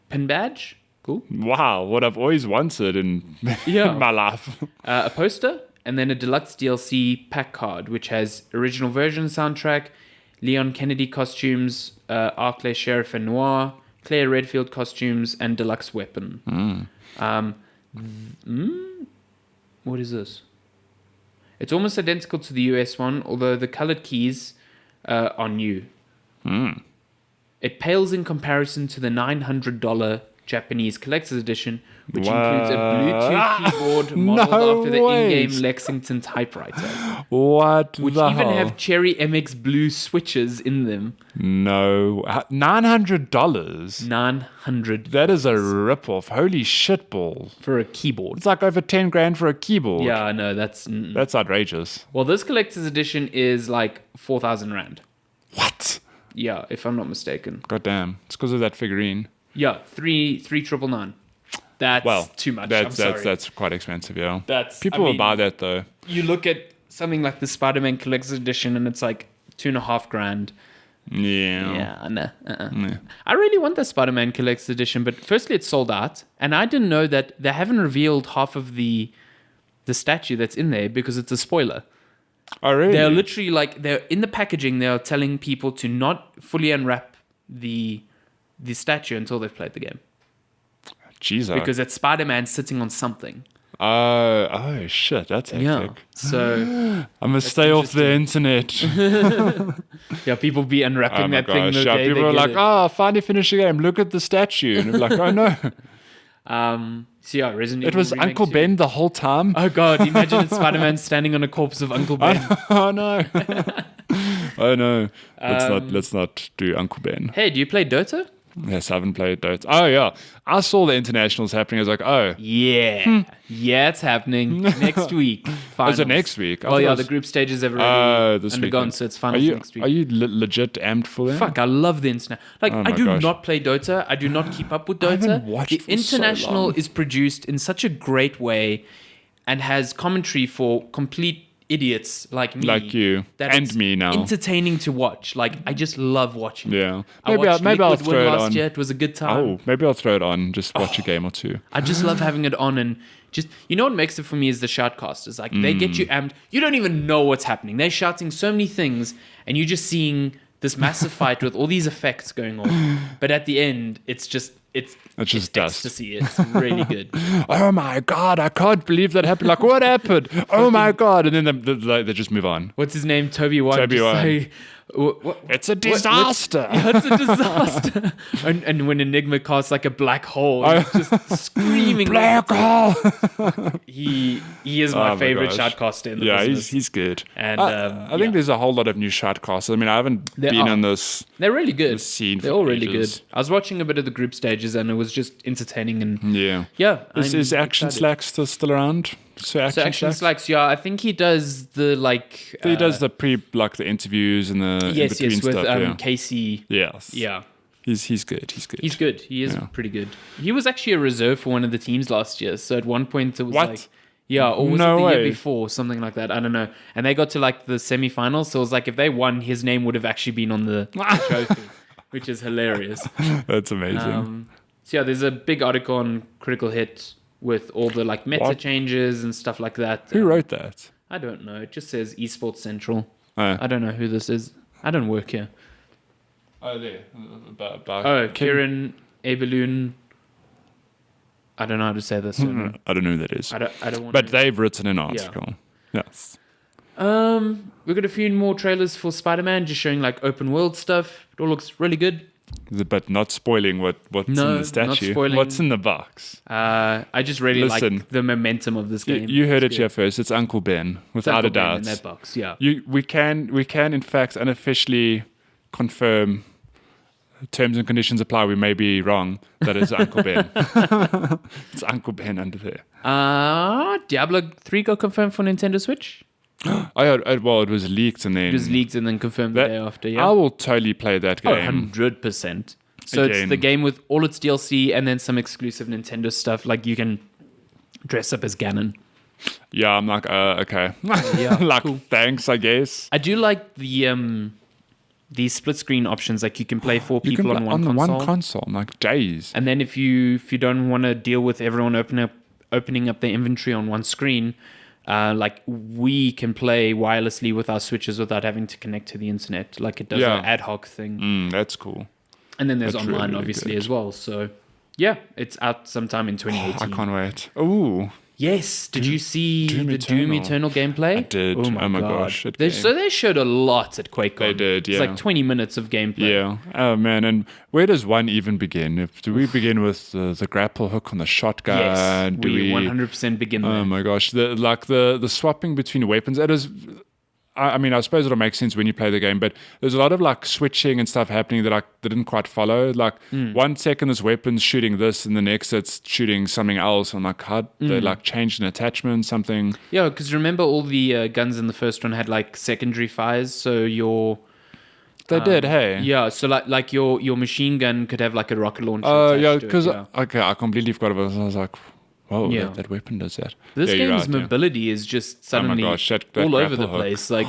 pin badge. Cool. Wow, what I've always wanted in my life. A poster, and then a deluxe DLC pack card, which has original version soundtrack, Leon Kennedy costumes, Arclay Sheriff and Noir, Claire Redfield costumes, and deluxe weapon. What is this? It's almost identical to the US one, although the colored keys are new. It pales in comparison to the $900 Japanese collector's edition, which includes a Bluetooth keyboard modeled after the in-game Lexington typewriter. Which even have Cherry MX Blue switches in them. No. $900? $900. That is a rip-off. Holy shitball. For a keyboard. It's like over 10 grand for a keyboard. Yeah, I know. That's outrageous. Well, this collector's edition is like 4,000 Rand. What? Yeah, if I'm not mistaken. God damn. It's because of that figurine. Yeah, 3,999. That's too much. That's quite expensive, yeah. People will buy that though. You look at something like the Spider-Man Collector's Edition and it's like 2.5 grand. Yeah. No. I really want the Spider-Man Collector's Edition, but firstly it's sold out, and I didn't know that they haven't revealed half of the statue that's in there because it's a spoiler. Oh, really? They're literally like, they're in the packaging, they're telling people to not fully unwrap the statue until they've played the game. Jesus. Because it's Spider-Man sitting on something. Oh shit, that's hectic. Yeah. So I must stay off the internet. Yeah, people be unwrapping that thing. People are like, I finally finished the game. Look at the statue. And they're like, oh no. So yeah, Resident Evil. It was Uncle Ben the whole time. Oh god, imagine it's Spider-Man standing on a corpse of Uncle Ben. Oh no. Oh no. Let's not do Uncle Ben. Hey, do you play Dota? Yes, I haven't played Dota. Oh yeah, I saw the internationals happening. I was like, oh yeah, it's happening next week. Finals. Is it next week? The group stages have already undergone, so it's finals next week. Are you legit amped for that? Fuck, I love the internet. Like, I do not play Dota. I do not keep up with Dota. I haven't watched the international is produced in such a great way and has commentary for complete idiots like me, like you that and it's me now. entertaining to watch. Like I just love watching. Yeah, I watched maybe I'll Liquid throw win it last on. year. It was a good time. Oh, maybe I'll throw it on. Just watch a game or two. I just love having it on, and just what makes it for me is the shoutcasters. Like they get you amped. You don't even know what's happening. They're shouting so many things, and you're just seeing this massive fight with all these effects going on. But at the end, it's just dust. ecstasy. It's really good. Oh my god! I can't believe that happened. Like what happened? Oh my god! And then they just move on. What's his name? Toby One. Toby One. Say, It's a disaster. It's a disaster. and when Enigma casts like a black hole, he's just screaming. Black hole. He is my favorite shoutcaster in the business. He's good. And I think there's a whole lot of new shoutcasters. I mean, I haven't been on this. They're really good. This scene. They're all really good. I was watching a bit of the group stages, and it was just entertaining. And yeah. Is Action Slack still around? So Action Slacks, yeah, I think he does the he does the the interviews and the yes in-between with stuff. Casey. Yes. Yeah. He's good. He's good. He's good. He is pretty good. He was actually a reserve for one of the teams last year. So at one point it was like, yeah, or was it the year before, something like that? I don't know. And they got to like the semifinals. So it was like if they won, his name would have actually been on the trophy, which is hilarious. That's amazing. So yeah, there's a big article on Critical Hit with all the like meta changes and stuff like that. Who wrote that? I don't know. It just says Esports Central. Oh. I don't know who this is. I don't work here. Oh, there. Kieran Abelun. I don't know how to say this. I don't know who that is. I don't want but they've written an article. Yeah. Yes. We've got a few more trailers for Spider-Man, just showing like open world stuff. It all looks really good. But not spoiling what's in the statue. Not spoiling. What's in the box? I just really like the momentum of this game. You heard it here first. It's Uncle Ben, without a doubt. In that box, yeah. We can in fact unofficially confirm, terms and conditions apply. We may be wrong. That is Uncle Ben. It's Uncle Ben under there. Diablo 3 got confirmed for Nintendo Switch. It was leaked and then confirmed the day after. Yeah, I will totally play that game. 100%. So it's the game with all its DLC and then some exclusive Nintendo stuff. Like you can dress up as Ganon. Yeah, I'm like, okay. Yeah, like, cool. Thanks, I guess. I do like the split screen options. Like you can play four people on one console. One console, like days. And then if you don't want to deal with everyone opening up their inventory on one screen. Like we can play wirelessly with our switches without having to connect to the internet. Like it does an ad hoc thing. That's cool. And then there's online, really obviously, as well. So yeah, it's out sometime in 2018. I can't wait. Ooh. Yes. Did you see the Doom Eternal gameplay? I did. Oh my gosh. So they showed a lot at QuakeCon. They did, yeah. It's like 20 minutes of gameplay. Yeah. Oh, man. And where does one even begin? Do we begin with the grapple hook on the shotgun? Yes, we 100% begin there. Oh, my gosh. The swapping between weapons, it is... I mean, I suppose it'll make sense when you play the game, but there's a lot of like switching and stuff happening that I didn't quite follow. Like 1 second this weapon's shooting this, and the next it's shooting something else. I'm like, how they like changed an attachment, something. Yeah, because remember all the guns in the first one had like secondary fires, so your they did, hey. Yeah, so like your machine gun could have like a rocket launcher. Oh yeah, because okay, I completely forgot about it. I was like, whoa, that weapon does that. This game's mobility is just suddenly all over the place. Like,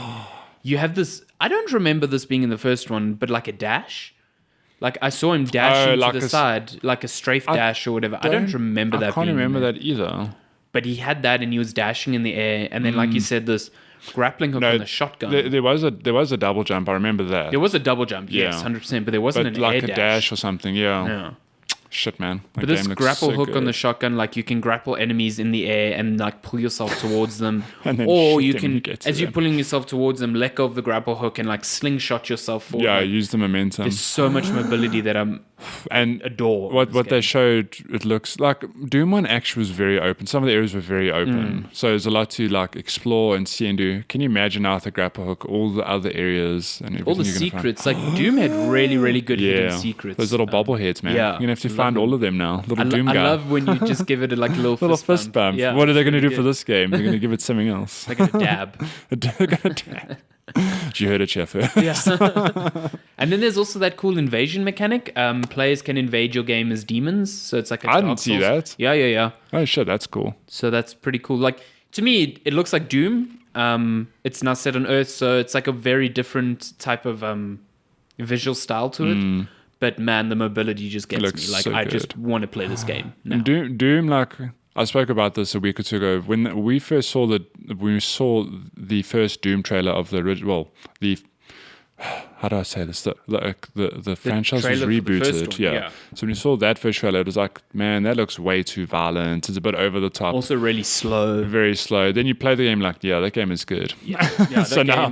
you have this... I don't remember this being in the first one, but like a dash. Like, I saw him dashing to the side, like a strafe dash or whatever. I don't remember that being I can't remember that either. But he had that and he was dashing in the air. And then, like you said, this grappling hook on the shotgun. There was a double jump. I remember that. There was a double jump, yes, 100%. But there wasn't an air dash. Like a dash or something, Yeah. Shit, man. But this grapple hook on the shotgun, like you can grapple enemies in the air and like pull yourself towards them, or you can, as you're pulling yourself towards them, let go of the grapple hook and like slingshot yourself forward. Yeah, use the momentum. There's so much mobility that I'm adore. What they showed, it looks like Doom 1 actually was very open. Some of the areas were very open, so there's a lot to like explore and see and do. Can you imagine now with the grapple hook, all the other areas and everything? All the secrets, like Doom had really, really good hidden secrets. Those little bobbleheads, man. Yeah, you're gonna have to find all of them now. Little Doom guy. I love when you just give it like a little fist bump. Yeah, what are they gonna do for this game? They're gonna give it something else. They're gonna dab. They're gonna dab. You heard it, Chef. Yeah. And then there's also that cool invasion mechanic. Players can invade your game as demons, so it's like a I didn't see that. Yeah. Oh shit, that's cool. So that's pretty cool. Like to me, it looks like Doom. It's now set on Earth, so it's like a very different type of visual style to it. But man, the mobility just gets me. Like, I just want to play this game now. Doom, like I spoke about this a week or two ago when we first saw the first Doom trailer of the original. The how do I say this? The franchise was rebooted. Yeah. So when you saw that first trailer, it was like, man, that looks way too violent. It's a bit over the top. Also really slow. Very slow. Then you play the game like, yeah, that game is good. Yeah. So now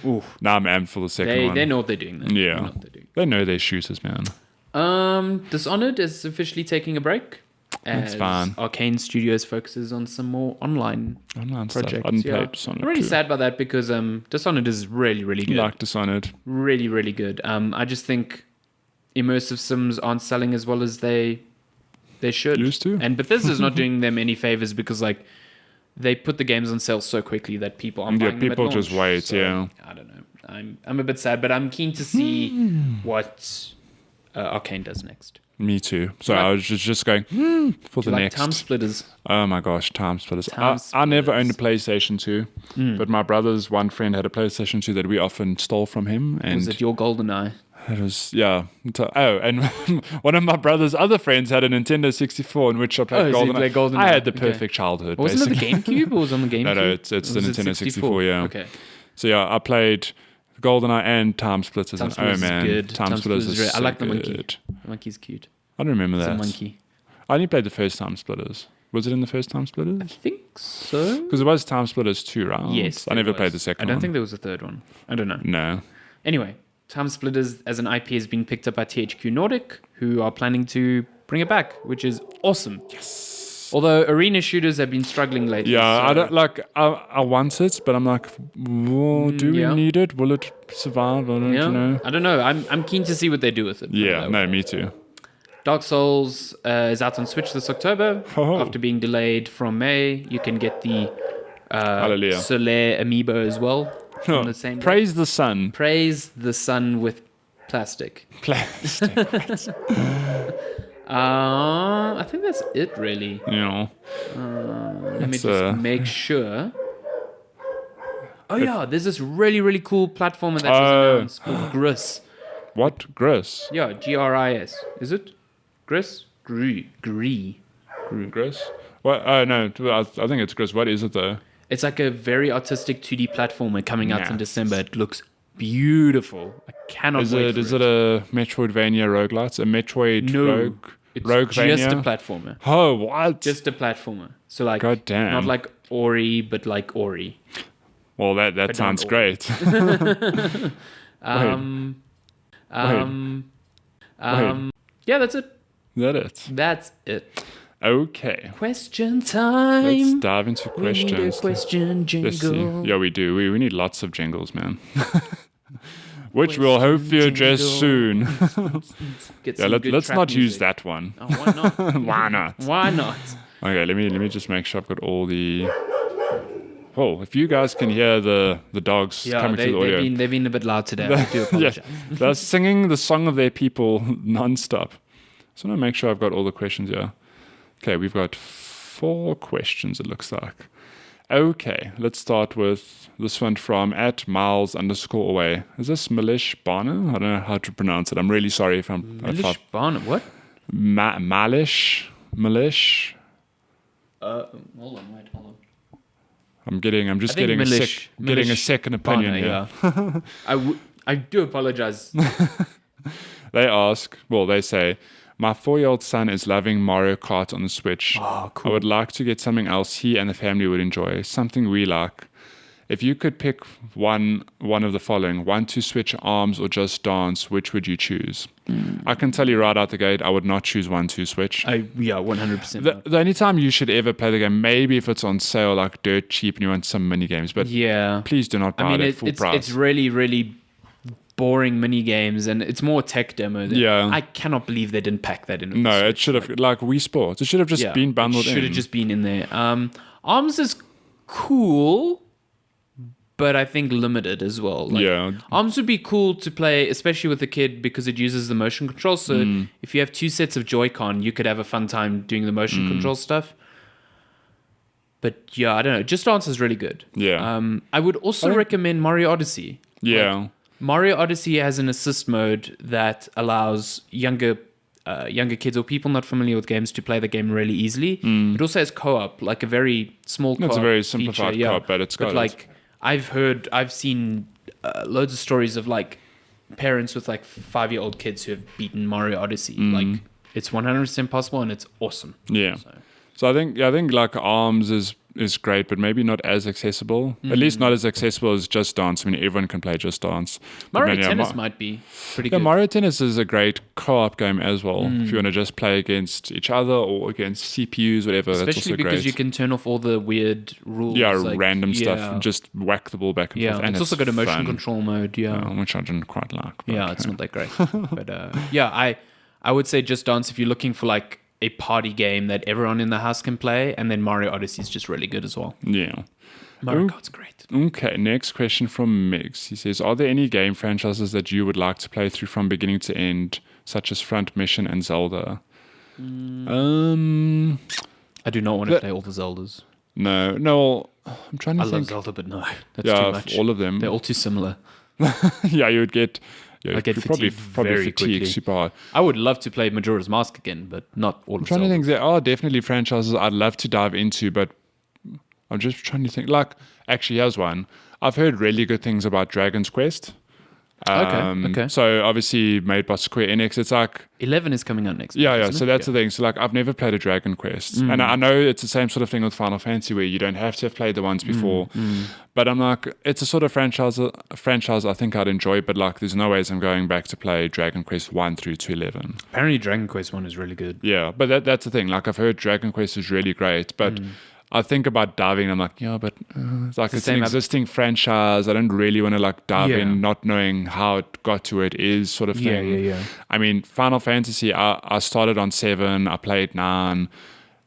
I'm amped for the second one. They know what they're doing. Yeah. They know their shooters, man. Dishonored is officially taking a break. That's fine. Arcane Studios focuses on some more online projects. Stuff. I didn't play Dishonored. I'm really sad about that because Dishonored is really, really good. I like Dishonored. Really, really good. I just think immersive sims aren't selling as well as they should. Used to. And Bethesda's not doing them any favors because like they put the games on sale so quickly that people aren't buying them at launch. People just wait. So, I don't know. I'm a bit sad, but I'm keen to see what Arcane does next. Me too. So I was just going for the next. Time Splitters. Oh my gosh, Time Splitters. I never owned a PlayStation 2, but my brother's one friend had a PlayStation 2 that we often stole from him. And was it your GoldenEye? It was, yeah. Oh, and one of my brother's other friends had a Nintendo 64 in which I played GoldenEye. I had the perfect childhood. Wasn't it the GameCube or was it on the GameCube? No, it's the Nintendo 64, yeah. Okay. So yeah, I played GoldenEye and Time Splitters. Time Splitters is good. Time Splitters is I like the monkey. good. The monkey's cute. I don't remember that. It's a monkey. I only played the first Time Splitters. Was it in the first Time Splitters? I think so. Because it was Time Splitters 2, right? Yes. I never played the second one. I don't think there was a third one. I don't know. No. Anyway, Time Splitters as an IP has been picked up by THQ Nordic, who are planning to bring it back, which is awesome. Yes. Although arena shooters have been struggling lately. Yeah, so. I don't like. I want it, but I'm like, well, do we need it? Will it survive? I don't know. I don't know. I'm keen to see what they do with it. Yeah, no, me too. Dark Souls is out on Switch this October. After being delayed from May, you can get the Soleil amiibo as well. On the same Praise the sun. Praise the sun with plastic. I think that's it, really. Yeah. Let me just make sure. Oh yeah, there's this really, really cool platformer that was announced called Gris. What? Gris? Yeah, GRIS. Is it? Gris? Gris. What? Oh no, I think it's Gris. What is it though? It's like a very artistic 2D platformer coming out in December. It looks beautiful. I cannot wait for it. Is it a Metroidvania roguelite? A Metroid Roguevania? Just a platformer. Oh, what? Just a platformer. So like, God damn. Not like Ori, but like Ori. Well, that sounds great. Yeah, that's it. That's it. Okay. Question time. Let's dive into questions. We need a question jingle. Yeah, we do. We need lots of jingles, man. Which we'll hopefully address soon. Let's not use that one. Oh, why not? Why not? Why not? Okay, let me just make sure I've got all the. Oh, if you guys can hear the dogs coming through the audio. They've been a bit loud today. I do apologize. They're singing the song of their people non-stop. So I'm going to make sure I've got all the questions here. Okay, we've got 4 questions, it looks like. Okay, let's start with this one from @miles_away. Is this Malish Barner? I don't know how to pronounce it. I'm really sorry if I'm... Malish Barner, what? Malish? Hold on. I'm getting a second opinion Barner, here. Yeah. I do apologize. They say, my 4-year-old son is loving Mario Kart on the Switch. Oh, cool. I would like to get something else he and the family would enjoy, something we like. If you could pick one of the following, 1 to switch arms or just dance, which would you choose? I can tell you right out the gate, I would not choose 1 to switch. 100%. The only time you should ever play the game, maybe if it's on sale, like dirt cheap and you want some mini games, but please do not buy it at full price. It's really, really boring mini games, and it's more tech demo. I cannot believe they didn't pack that in. No, it should have, like Wii Sports, it should have just been bundled in. It should have just been in there. ARMS is cool, but I think limited as well. ARMS would be cool to play, especially with a kid, because it uses the motion control. So if you have 2 sets of Joy-Con, you could have a fun time doing the motion control stuff. But yeah, I don't know. Just Dance is really good. Yeah. I would also recommend Mario Odyssey. Yeah. Like, Mario Odyssey has an assist mode that allows younger kids or people not familiar with games to play the game really easily. It also has co-op, like a very small co-op. It's a very simplified feature, co-op, but it's got like I've seen loads of stories of like parents with like 5-year-old kids who have beaten Mario Odyssey. Like it's 100% possible and it's awesome. Yeah. So I think like ARMS is great, but maybe not as accessible. At least not as accessible as Just Dance. I mean, everyone can play Just Dance. Mario Tennis might be pretty good. Mario Tennis is a great co-op game as well. If you want to just play against each other or against CPUs, whatever, Especially that's also because great. you can turn off all the weird rules. Yeah, like, random stuff. And just whack the ball back and forth. And it's also got a motion control mode. Which I didn't quite like. Yeah, it's not that great. But I would say Just Dance if you're looking for like a party game that everyone in the house can play, and then Mario Odyssey is just really good as well. Yeah. Mario Kart's great. Okay, next question from Migs. He says, are there any game franchises that you would like to play through from beginning to end, such as Front Mission and Zelda? I do not want to play all the Zeldas. No, I'm trying to think. I love Zelda, but no, that's too much. All of them. They're all too similar. Yeah, you would get... I get probably very fatigue quickly. super hard. I would love to play Majora's Mask again, but not all of them. I'm trying to think. There are definitely franchises I'd love to dive into, but I'm just trying to think. Like, actually, here's one. I've heard really good things about Dragon's Quest. Okay. So obviously made by Square Enix. It's like 11 is coming out next. Yeah. So that's the thing. So like I've never played a Dragon Quest, and I know it's the same sort of thing with Final Fantasy where you don't have to have played the ones before. But I'm like, it's a sort of franchise I think I'd enjoy. But like, there's no ways I'm going back to play Dragon Quest 1 through to 11. Apparently, Dragon Quest 1 is really good. Yeah, but that's the thing. Like I've heard Dragon Quest is really great, but I think about diving. I'm like, yeah, but it's like it's an existing franchise. I don't really want to like dive in, not knowing how it got to it is sort of thing. Yeah. I mean, Final Fantasy. I started on 7. I played 9,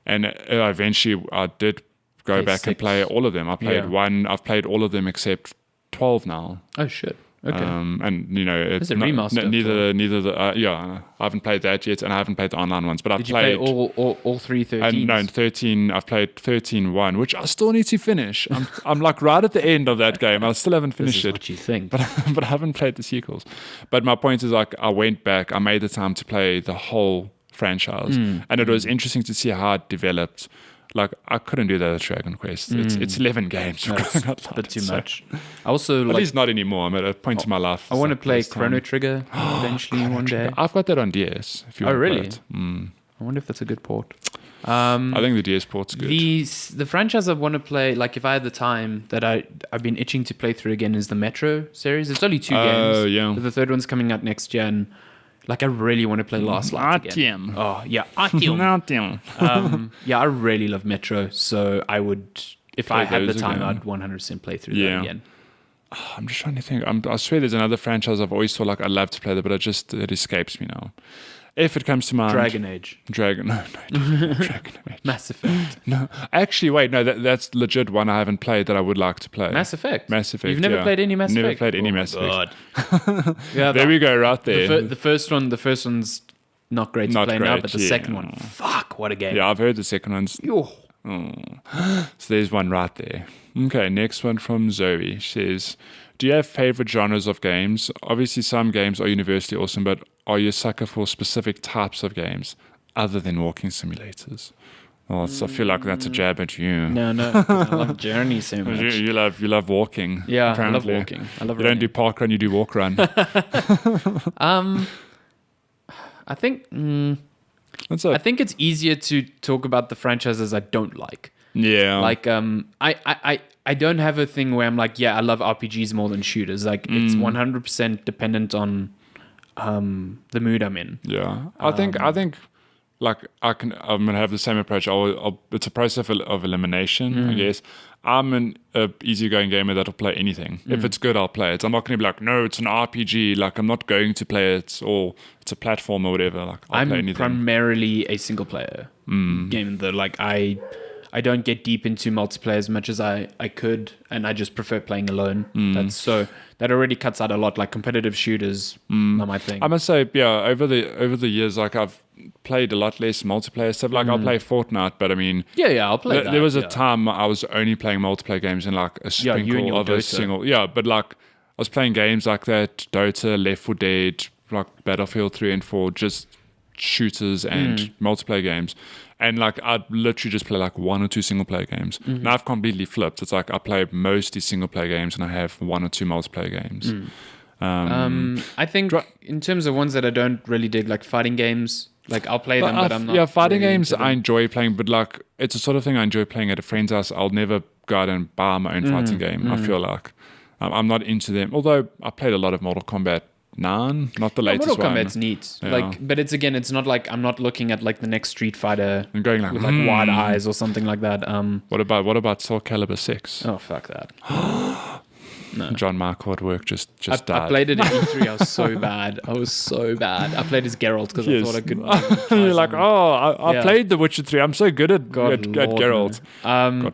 and eventually I did go back 6. and play all of them. I played 1. I've played all of them except 12 now. Oh shit. Okay. And you know, it's a remaster. Neither the I haven't played that yet, and I haven't played the online ones. But I've played. Did you play all 3 13s? No, 13. I've played 13-1, which I still need to finish. I'm like right at the end of that game. I still haven't finished it. What you think? But I haven't played the sequels. But my point is, like, I went back. I made the time to play the whole franchise, and it was interesting to see how it developed. Like, I couldn't do that with Dragon Quest. It's 11 games. That's a bit too much. I also at least not anymore. I'm at a point in my life. I want to play Chrono Trigger eventually one day. I've got that on DS. If you want really? To play it. I wonder if that's a good port. I think the DS port's good. The franchise I want to play, like if I had the time that I've been itching to play through again, is the Metro series. It's only 2 games. Yeah. But the third one's coming out next gen. Like I really want to play Last Light again. Oh yeah, Artyom. I really love Metro, so I would, if I had the time, I'd 100% play through that again. I'm just trying to think. I swear there's another franchise I've always thought like I'd love to play that, but it escapes me now. If it comes to mind, Dragon Age. Dragon Age. Mass Effect. No, actually, wait, no, that's legit one I haven't played that I would like to play. Mass Effect. You've never played any Mass Effect? Never played any Mass Effect. Yeah, there we go, right there. The first one's not great to play now, but the second one, fuck, what a game. Yeah, I've heard the second one's. So there's one right there. Okay, next one from Zoe. She says, do you have favorite genres of games? Obviously, some games are universally awesome, but are you a sucker for specific types of games other than walking simulators? Well, I feel like that's a jab at you. No, I love Journey so much. You love walking. Yeah, apparently. I love walking. I love you don't do park run, you do walk run. I think I think it's easier to talk about the franchises I don't like. Yeah. Like I don't have a thing where I'm like, yeah, I love RPGs more than shooters. Like it's 100% dependent on the mood I'm in. Yeah. I think like I'm gonna have the same approach. It's a process of elimination, I guess. I'm an easygoing gamer that'll play anything. If it's good, I'll play it. I'm not gonna be like, no, it's an RPG. Like I'm not going to play it, or it's a platform or whatever. Like I'll play anything. I'm primarily a single player game. Like I I don't get deep into multiplayer as much as I could, and I just prefer playing alone. That already cuts out a lot. Like competitive shooters, not my thing. I must say, over the years, like I've played a lot less multiplayer stuff. Like I'll play Fortnite, but I mean, I'll play that. There was a time I was only playing multiplayer games in like a sprinkle of a single. Yeah, but like I was playing games like that, Dota, Left 4 Dead, like Battlefield 3 and 4, just shooters and multiplayer games. And like I'd literally just play like 1 or 2 single player games. Now I've completely flipped. It's like I play mostly single player games and I have 1 or 2 multiplayer games. I think in terms of ones that I don't really dig, like fighting games, like I'll play them, but I'm not. Yeah, fighting really games I enjoy playing, but like it's the sort of thing I enjoy playing at a friend's house. I'll never go out and buy my own fighting game. I feel like I'm not into them. Although I played a lot of Mortal Kombat 9, not the latest Mortal one. Kombat's neat. Yeah. Like, but it's not like I'm not looking at like the next Street Fighter and going like with like wide eyes or something like that. What about Soul Calibur 6? Oh fuck that. No. John Marquardt work just died. I played it at E3. I was so bad. I played as Geralt because I thought I could. You're like, I played The Witcher 3. I'm so good at Geralt.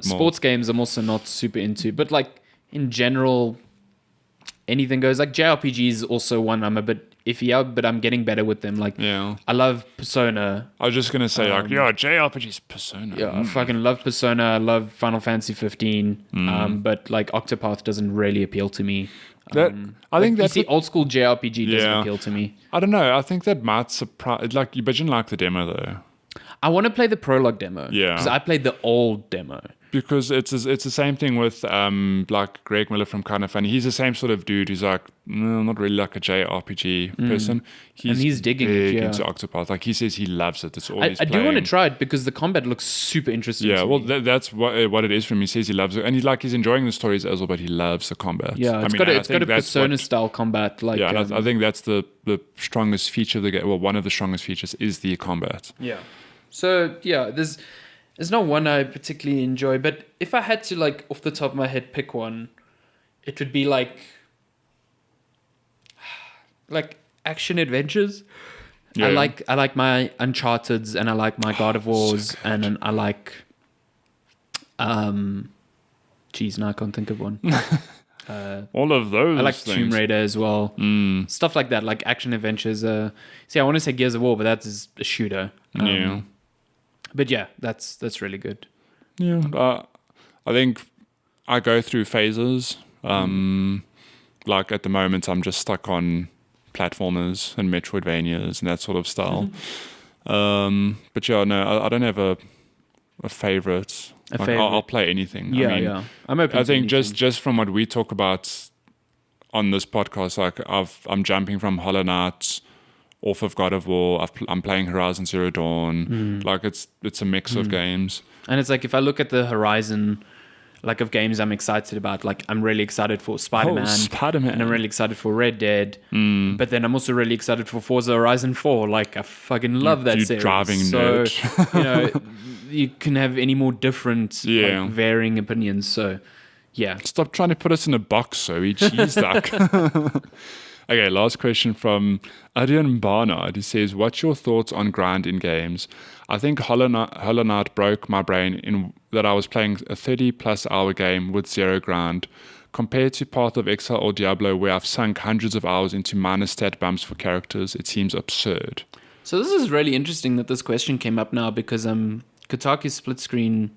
Sports games I'm also not super into, but like in general, anything goes. Like JRPGs is also one I'm a bit iffy out, but I'm getting better with them. Like, I love Persona. I was just gonna say JRPGs Persona. Yeah, I fucking love Persona. I love Final Fantasy 15. But like Octopath doesn't really appeal to me. I think that's old school JRPG doesn't appeal to me. I don't know. I think that might surprise. Like, but you like the demo though. I want to play the prologue demo. Yeah, because I played the old demo. Because it's the same thing with like Greg Miller from Kind of Funny. He's the same sort of dude who's like, no, not really like a JRPG person. He's digging it, into Octopath. Like he says he loves it. It's always I do want to try it because the combat looks super interesting. Yeah, well that's what it is for him. He says he loves it, and he's enjoying the stories as well, but he loves the combat. Yeah, it's got a Persona style combat. Like I think that's the strongest feature of the game. Well, one of the strongest features is the combat. Yeah. So yeah, there's not one I particularly enjoy, but if I had to, like, off the top of my head, pick one, it would be like action adventures. Yeah. I like my Uncharted's and I like my God of War's and I like now I can't think of one. All of those. I like things. Tomb Raider as well. Stuff like that, like action adventures. I want to say Gears of War, but that is a shooter. But yeah, that's really good. Yeah, I think I go through phases. Like at the moment, I'm just stuck on platformers and Metroidvanias and that sort of style. But yeah, no, I don't have a favorite. I'll play anything. Yeah, I'm open. I think just from what we talk about on this podcast, like I'm jumping from Hollow Knight off of God of War. I'm playing Horizon Zero Dawn. Like it's a mix of games. And it's like if I look at the horizon, like of games I'm excited about, like I'm really excited for Spider-Man. And I'm really excited for Red Dead. But then I'm also really excited for Forza Horizon 4. Like I fucking love that series. Driving nerd. You can have any more different, like, varying opinions. So, yeah. Stop trying to put us in a box, Zoe. Jeez, like. Okay, last question from Adrian Barnard. He says, what's your thoughts on grind in games? I think Hollow Knight broke my brain in that I was playing a 30-plus hour game with zero grind. Compared to Path of Exile or Diablo, where I've sunk hundreds of hours into minor stat bumps for characters, it seems absurd. So this is really interesting that this question came up now because Kotaku's split screen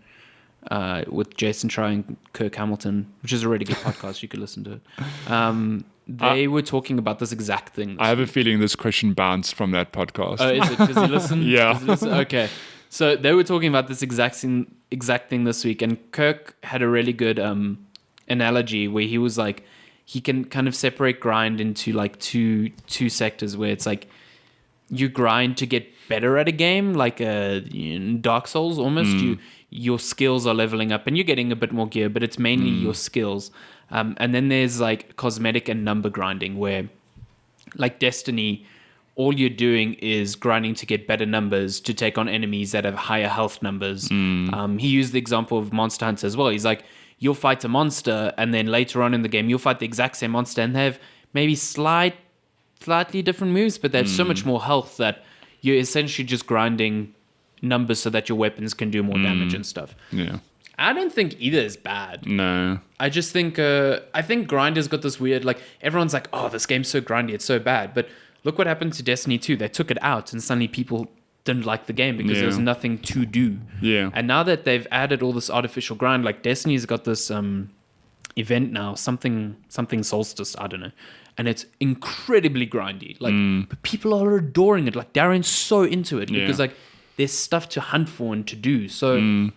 with Jason Try and Kirk Hamilton, which is a really good podcast, you could listen to it. They were talking about this exact thing. I have a feeling this question bounced from that podcast. Oh, is it? Because you listened? Yeah. Okay. So they were talking about this exact thing this week, and Kirk had a really good analogy where he was like, he can kind of separate grind into like two sectors where it's like you grind to get better at a game, like Dark Souls almost. Your skills are leveling up and you're getting a bit more gear, but it's mainly your skills. And then there's like cosmetic and number grinding where, like Destiny, all you're doing is grinding to get better numbers to take on enemies that have higher health numbers. He used the example of Monster Hunter as well. He's like, you'll fight a monster and then later on in the game, you'll fight the exact same monster and they have maybe slightly different moves, but they have so much more health that you're essentially just grinding numbers so that your weapons can do more damage and stuff. Yeah. I don't think either is bad. No. I just think I think grind has got this weird, like, everyone's like, oh, this game's so grindy, it's so bad. But look what happened to Destiny 2. They took it out and suddenly people didn't like the game because there was nothing to do. Yeah. And now that they've added all this artificial grind, like Destiny's got this event now, something solstice, I don't know. And it's incredibly grindy. Like, but people are adoring it. Like, Darren's so into it because like there's stuff to hunt for and to do. So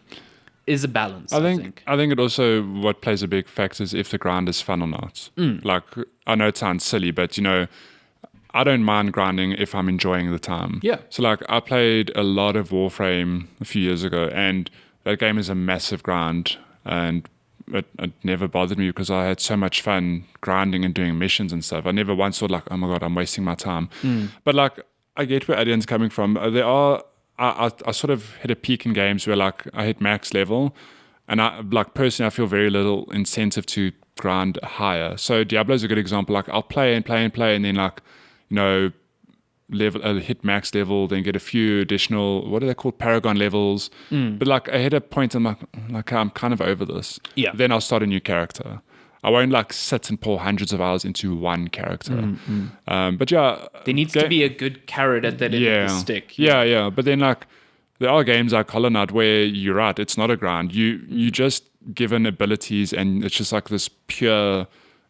is a balance, I think. I think it also, what plays a big factor is if the grind is fun or not. Like, I know it sounds silly, but you know, I don't mind grinding if I'm enjoying the time. Yeah. So like, I played a lot of Warframe a few years ago, and that game is a massive grind, and it never bothered me because I had so much fun grinding and doing missions and stuff. I never once thought like, oh my God, I'm wasting my time. But like, I get where Adrian's coming from. There are, I sort of hit a peak in games where like I hit max level, and I like personally I feel very little incentive to grind higher. So Diablo's a good example. Like, I'll play and then like, you know, hit max level, then get a few additional, what are they called, Paragon levels. But like, I hit a point I'm like I'm kind of over this. Yeah. Then I'll start a new character. I won't like sit and pour hundreds of hours into one character. But yeah, there needs to be a good carrot at that end of the stick. Yeah. But then like, there are games like Hollow Knight where you're right, it's not a grind. You just given abilities, and it's just like this pure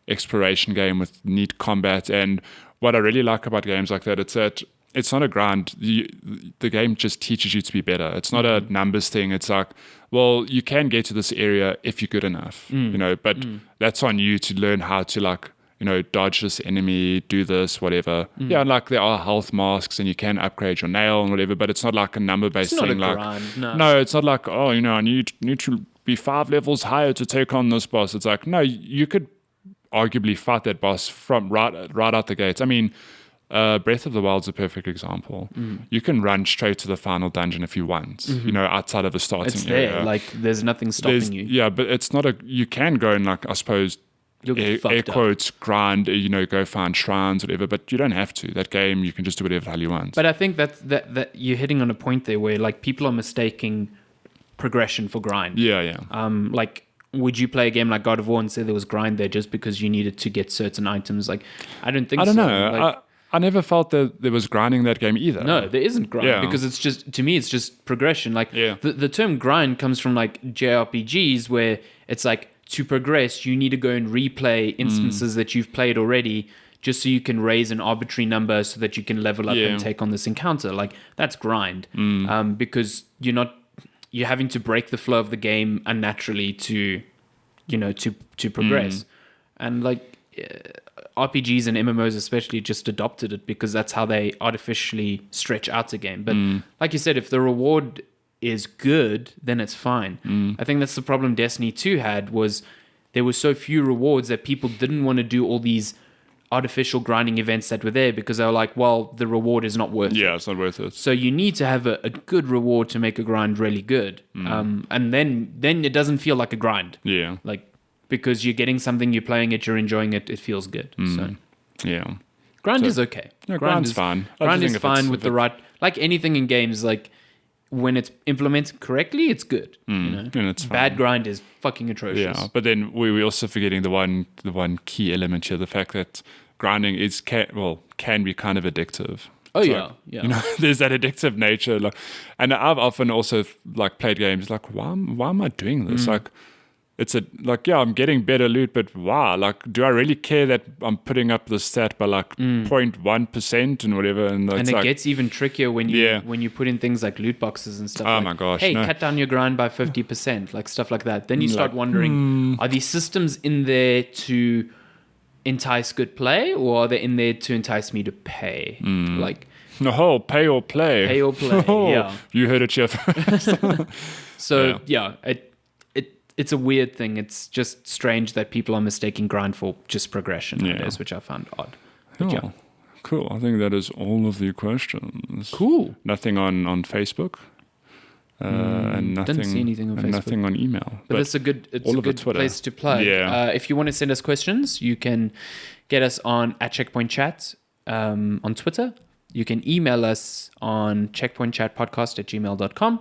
exploration game with neat combat. And what I really like about games like that, it's that it's not a grind. The game just teaches you to be better. It's not a numbers thing. It's like, well, you can get to this area if you're good enough, you know, but that's on you to learn how to like, you know, dodge this enemy, do this, whatever. Yeah, and like there are health masks and you can upgrade your nail and whatever, but it's not like a number-based thing. Not a like, grind, no, it's not like, oh, you know, I need to be 5 levels higher to take on this boss. It's like, no, you could arguably fight that boss from right out the gates. I mean, Breath of the Wild's a perfect example. You can run straight to the final dungeon if you want, you know, outside of the starting it's there. area. Like, there's nothing stopping you. Yeah, but it's not you can go and like, I suppose, air quotes, grind, you know, go find shrines, whatever, but you don't have to. That game, you can just do whatever the hell you want. But I think that you're hitting on a point there where like people are mistaking progression for grind. Yeah. Like, would you play a game like God of War and say there was grind there just because you needed to get certain items? Like, I don't think so. I don't know. Like, I never felt that there was grinding in that game either. No, there isn't grind because it's just, to me, it's just progression. Like, the term grind comes from like JRPGs where it's like, to progress, you need to go and replay instances that you've played already just so you can raise an arbitrary number so that you can level up and take on this encounter. Like, that's grind. Because you're having to break the flow of the game unnaturally to progress. And like RPGs and MMOs especially just adopted it because that's how they artificially stretch out a game. But like you said, if the reward is good, then it's fine. I think that's the problem Destiny 2 had, was there were so few rewards that people didn't want to do all these artificial grinding events that were there because they were like, well, the reward is not worth it. Yeah, it's not worth it. So you need to have a good reward to make a grind really good. And then it doesn't feel like a grind. Yeah. Like, because you're getting something, you're playing it, you're enjoying it, it feels good. So yeah. Grind is okay. No, grind's fine. Grind is fine with the right, like anything in games, like when it's implemented correctly, it's good. You know? And it's fine. Bad grind is fucking atrocious. Yeah, but then we're also forgetting the one key element here, the fact that grinding can be kind of addictive. Oh, so, yeah. You know, there's that addictive nature. Like, and I've often also like played games like, why am I doing this? Like, it's I'm getting better loot, but wow, like, do I really care that I'm putting up the stat by like 0.1% and whatever? And it gets even trickier when you put in things like loot boxes and stuff. Oh like, my gosh! Hey, cut down your grind by 50%, like stuff like that. Then you start wondering, are these systems in there to entice good play, or are they in there to entice me to pay? Like, no, pay or play. Pay or play. Yeah, you heard it here first. So it's a weird thing. It's just strange that people are mistaking grind for just progression nowadays, which I found odd. But cool. I think that is all of the questions. Cool. Nothing on Facebook. And nothing. Didn't see anything on Facebook. Nothing on email. But it's a good place to plug. Yeah. If you want to send us questions, you can get us on @CheckpointChat on Twitter. You can email us on checkpointchatpodcast@gmail.com.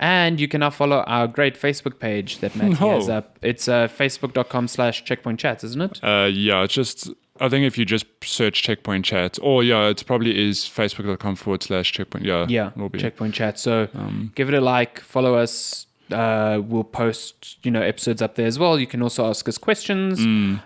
And you can now follow our great Facebook page that Matty has up. It's facebook.com/checkpointchats, isn't it? Yeah, it's just, I think if you just search Checkpoint Chat, or it probably is facebook.com/checkpoint. Yeah, it'll be Checkpoint Chat. So give it a like, follow us. We'll post, episodes up there as well. You can also ask us questions.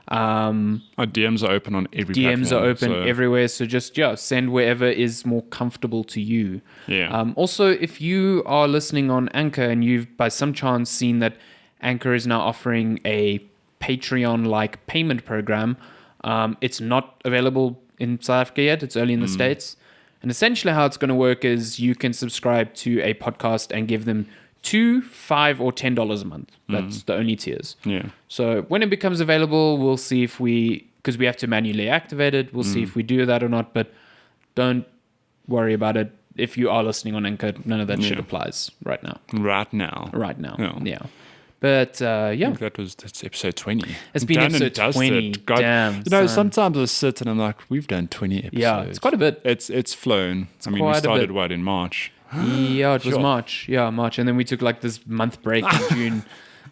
Our DMs are open on every DMs platform, are open everywhere. So just, send wherever is more comfortable to you. Yeah. Also, if you are listening on Anchor and you've by some chance seen that Anchor is now offering a Patreon-like payment program, it's not available in South Africa yet. It's early in the States. And essentially how it's going to work is you can subscribe to a podcast and give them $2, $5, or $10 a month. That's the only tiers. Yeah. So when it becomes available, we'll see if because we have to manually activate it, we'll see if we do that or not. But don't worry about it. If you are listening on Anchor, none of that shit applies right now. Right now. Yeah. But I think that's episode 20. It's been episode 20. God, damn. sometimes I sit and I'm like, we've done 20 episodes. Yeah, it's quite a bit. It's flown. We started in March. Yeah, it was March. Yeah, March. And then we took like this month break in June.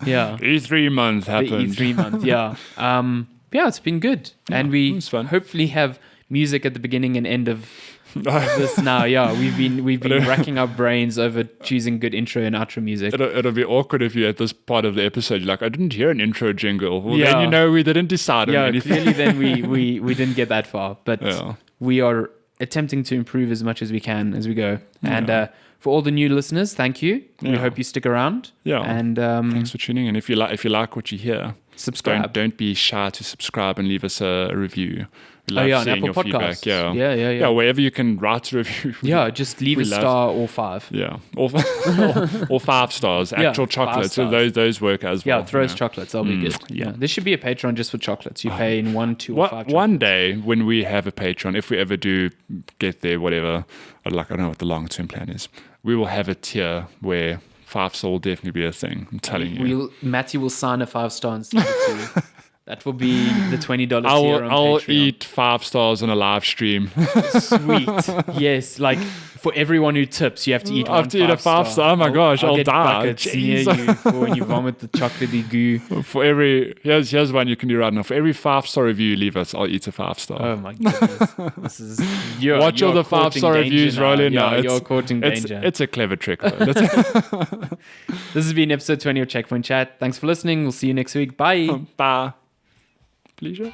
Yeah. E3 month happened. The E3 month, yeah. It's been good. And we hopefully have music at the beginning and end of this now. Yeah, we've been racking our brains over choosing good intro and outro music. It'll be awkward if you're at this part of the episode, you're like, I didn't hear an intro jingle. Well, then we didn't decide on anything. Clearly then we didn't get that far. But we are attempting to improve as much as we can as we go. And for all the new listeners, thank you. We hope you stick around. Yeah. And thanks for tuning in. If you like what you hear, subscribe. Don't be shy to subscribe and leave us a review. We love seeing Apple your Podcasts. feedback. Yeah. Wherever you can write a review. Yeah, just leave a star or 5. Yeah, or 5 stars. Actual chocolates. So those work as well. Yeah, throw us chocolates. That'll be good. Yeah, there should be a Patreon just for chocolates. You pay in 1, 2, or 5 chocolates. One day when we have a Patreon, if we ever do get there, whatever, I don't know what the long-term plan is, we will have a tier where 5-star will definitely be a thing. I'm telling you. Matty will sign a 5-star and send it to you. That will be the $20 tier on Patreon. I'll eat 5 stars on a live stream. Sweet. Yes, like for everyone who tips, you have to eat one 5-star. Oh my gosh, I'll get die. Buckets near you for when you vomit the chocolatey goo. For here's one you can do right now. For every 5-star review you leave us, I'll eat a 5-star. Oh my goodness. Watch all the 5-star reviews roll in now. You're courting danger. It's a clever trick though. This has been episode 20 of Checkpoint Chat. Thanks for listening. We'll see you next week. Bye. Bye. Pleasure.